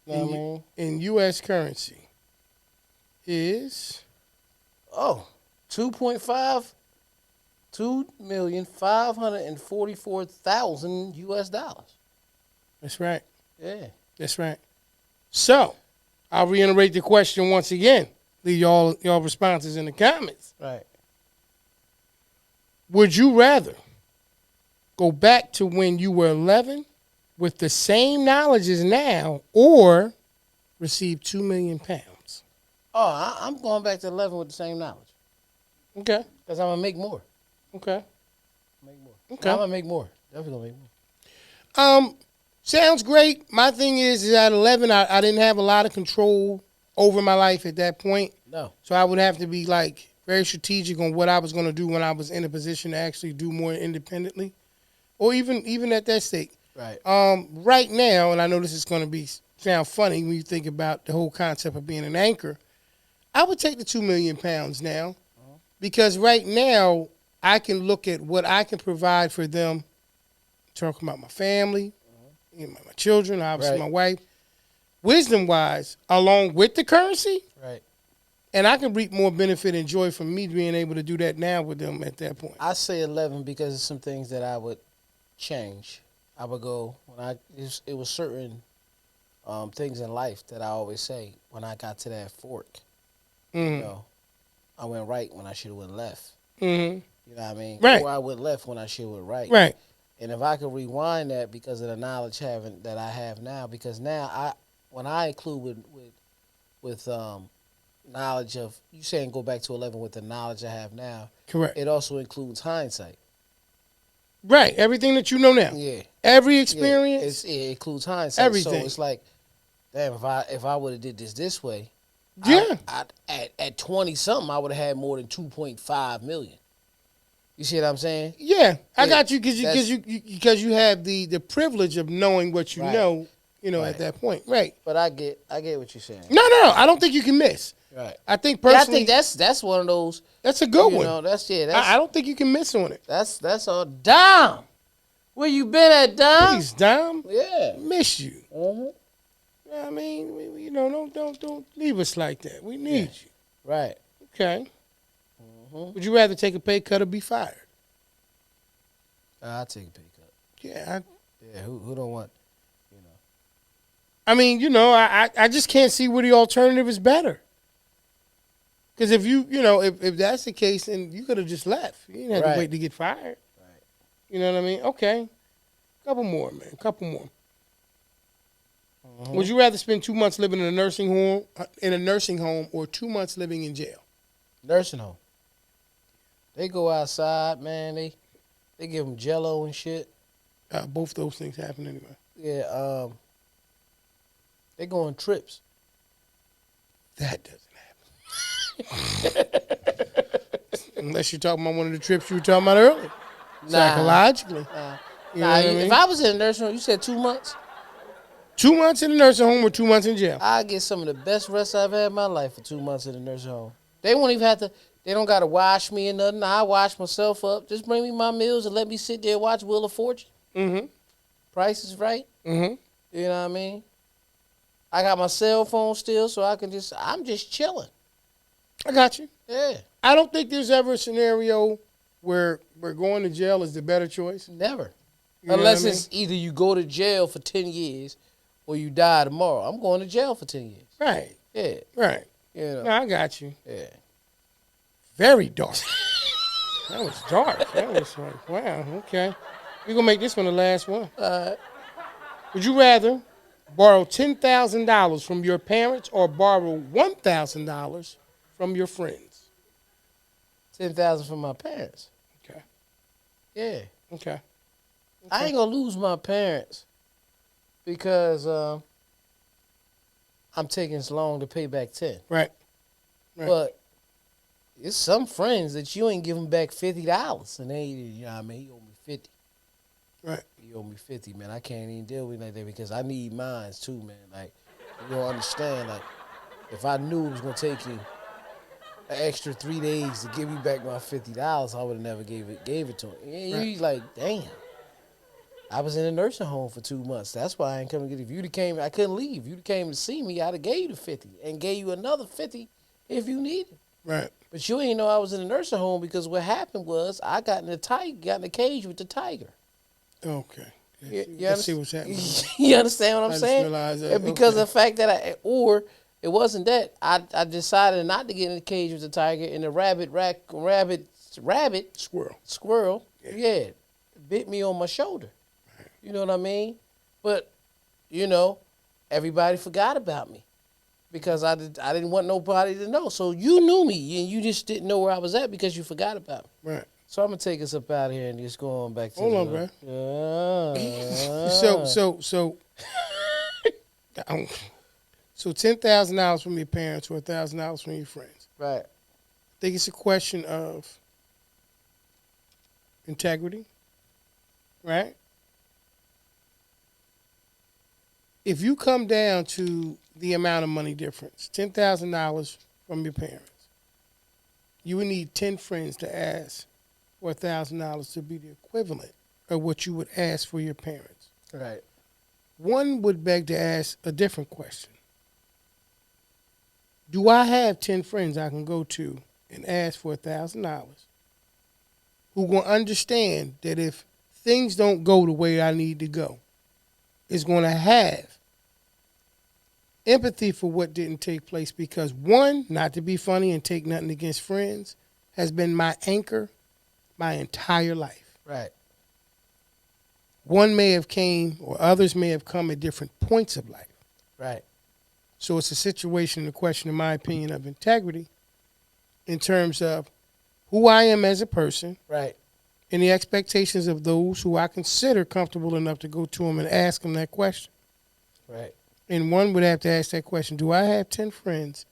In U.S. currency is 2,544,000 U.S. dollars. That's right. Yeah. That's right. So, I'll reiterate the question once again. Leave y'all responses in the comments. Right. Would you rather go back to when you were 11 with the same knowledge as now, or receive 2 million pounds? Oh, I'm going back to 11 with the same knowledge. Okay. Because I'm going to make more. Okay. Okay. I'm going to make more. Definitely going to make more. Sounds great. My thing is at 11, I didn't have a lot of control over my life at that point. No. So I would have to be like very strategic on what I was going to do when I was in a position to actually do more independently, or even at that state. Right. Right now, and I know this is going to sound funny when you think about the whole concept of being an anchor, I would take the 2 million pounds now, because right now I can look at what I can provide for them. Talking about my family, my children, obviously my wife, wisdom-wise, along with the currency. Right. And I can reap more benefit and joy from me being able to do that now with them at that point. I say 11 because there's some things that I would change. I would go it was certain things in life that I always say when I got to that fork. Mm-hmm. You know, I went right when I should have went left. Mm-hmm. You know what I mean? Right. Or I went left when I should have went right. Right. And if I could rewind that because of the knowledge that I have now, because now when I include with knowledge of, you saying go back to 11 with the knowledge I have now. Correct. It also includes hindsight. Right. Everything that you know now. Yeah. Every experience. It includes hindsight. Everything. So it's like, damn, if I would have did this way, yeah. At 20 something, I would have had more than 2.5 million. You see what I'm saying? Yeah, I got you because you have the privilege of knowing what you know. You know, at that point, right? But I get what you're saying. No, I don't think you can miss. Right. I think personally, I think that's one of those. That's a good one. You know, I don't think you can miss on it. That's all. Dom, where you been at, Dom? Please, Dom. Yeah, miss you. Mm-hmm. I mean, don't leave us like that. We need you. Right. Okay. Mm-hmm. Would you rather take a pay cut or be fired? I'll take a pay cut. Yeah. Who don't want? I mean, I just can't see where the alternative is better. Because if if that's the case, then you could have just left. You didn't have to wait to get fired. Right. You know what I mean? Okay. Couple more, man. Couple more. Mm-hmm. Would you rather spend 2 months living in a nursing home, or 2 months living in jail? Nursing home. They go outside, man. They give them Jello and shit. Both those things happen anyway. Yeah. They go on trips. That doesn't happen. Unless you're talking about one of the trips you were talking about earlier. Psychologically. If I was in a nursing home, you said 2 months? 2 months in a nursing home or 2 months in jail? I get some of the best rest I've had in my life for 2 months in a nursing home. They won't even have to, they don't got to wash me or nothing. I wash myself up. Just bring me my meals and let me sit there and watch Wheel of Fortune. Mm-hmm. Price is Right. Mm-hmm. You know what I mean? I got my cell phone still, so I'm just chilling. I got you. Yeah. I don't think there's ever a scenario where going to jail is the better choice. Never. You know Unless what I mean? it's either you go to jail for 10 years or you die tomorrow. I'm going to jail for 10 years. Right. Yeah. Right. You know. No, I got you. Yeah. Very dark. That was dark. That was like, wow, okay. We're going to make this one the last one. Would you rather borrow $10,000 from your parents or borrow $1,000 from your friends? 10,000 from my parents. Okay. Yeah. Okay. I ain't gonna lose my parents because I'm taking so long to pay back 10. Right. Right. But it's some friends that you ain't giving back $50 and they, you know what I mean, he owe me 50. Right. He owe me 50, man. I can't even deal with it like that because I need mines too, man. Like, you don't understand, like, if I knew it was gonna take you an extra 3 days to give me back my $50, I would have never gave it to him. And Right. he's like, damn. I was in a nursing home for 2 months. That's why I ain't come to get it. If you'd have came, I couldn't leave. If you'd came to see me, I'd have gave you the 50 and gave you another 50 if you needed. Right. But you ain't know I was in a nursing home because what happened was I got in a cage with the tiger. Okay. You Let's see what's happening. You understand what I'm I just saying? realized that. And because Okay. of the fact that it wasn't that I decided not to get in the cage with the tiger and the squirrel, yeah, bit me on my shoulder. You know what I mean? But you know, everybody forgot about me because I didn't want nobody to know. So you knew me and you just didn't know where I was at because you forgot about me. Right. So I'm gonna take us up out of here and just go on back to Hold on, bro. So $10,000 from your parents or $1,000 from your friends. right. I think it's a question of integrity, right? If you come down to the amount of money difference, $10,000 from your parents, you would need 10 friends to ask for $1,000 to be the equivalent of what you would ask for your parents. Right. One would beg to ask a different question. Do I have 10 friends I can go to and ask for $1,000 who will understand that if things don't go the way I need to go, is going to have empathy for what didn't take place? Because one, not to be funny and take nothing against friends, has been my anchor my entire life. Right. One may have came or others may have come at different points of life. Right. So it's a situation and a question, in my opinion, of integrity in terms of who I am as a person Right. and the expectations of those who I consider comfortable enough to go to them and ask them that question. Right. And one would have to ask that question, do I have 10 friends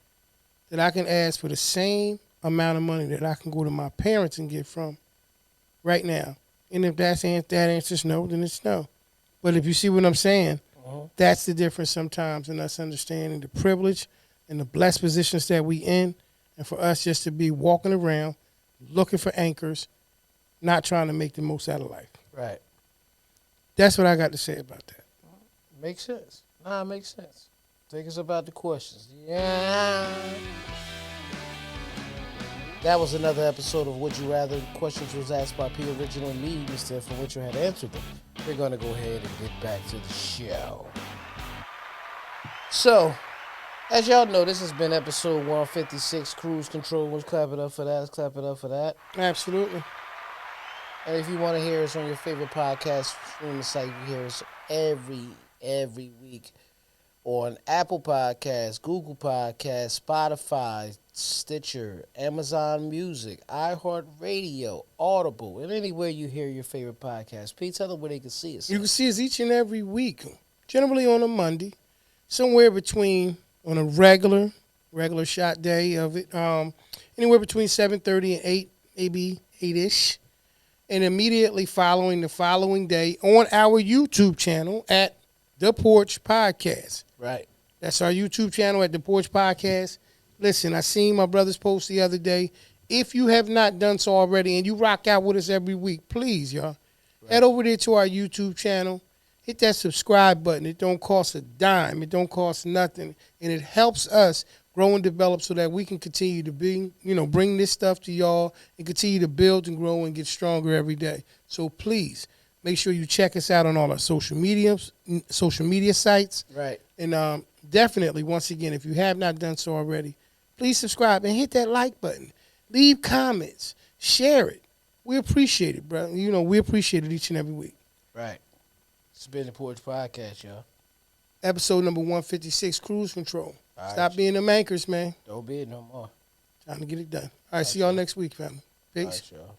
that I can ask for the same amount of money that I can go to my parents and get from right now? And if that answer's no, then it's no. But if you see what I'm saying, that's the difference sometimes in us understanding the privilege and the blessed positions that we in, and for us just to be walking around looking for anchors, not trying to make the most out of life. Right. That's what I got to say about that. Makes sense. Nah, it makes sense. Take us about the questions. Yeah. That was another episode of Would You Rather. Questions was asked by P. Original and me, Mr. From Which You had answered them. We're going to go ahead and get back to the show. So, as y'all know, this has been episode 156, Cruise Control. Let's clap it up for that. Let's clap it up for that. Absolutely. And if you want to hear us on your favorite podcast streaming site, you hear us every week on Apple Podcasts, Google Podcasts, Spotify, Stitcher, Amazon Music, iHeartRadio, Audible, and anywhere you hear your favorite podcast. Pete, tell them where they can see us. You can see us each and every week, generally on a Monday, somewhere between, on a regular shot day of it, anywhere between 7:30 and 8, maybe 8-ish. And immediately following the following day on our YouTube channel at The Porch Podcast. Right. That's our YouTube channel at The Porch Podcast. Listen, I seen my brother's post the other day. If you have not done so already and you rock out with us every week, please, y'all, head over there to our YouTube channel. Hit that subscribe button. It don't cost a dime. It don't cost nothing. And it helps us grow and develop so that we can continue to bring this stuff to y'all and continue to build and grow and get stronger every day. So please make sure you check us out on all our social media sites. Right. And definitely, once again, if you have not done so already, please subscribe and hit that like button. Leave comments. Share it. We appreciate it, bro. We appreciate it each and every week. Right. It's been the Porch Podcast, y'all. Episode number 156, Cruise Control. All right. Stop being them anchors, man. Don't be it no more. Time to get it done. All right, see y'all next week, family. Peace. All right, y'all.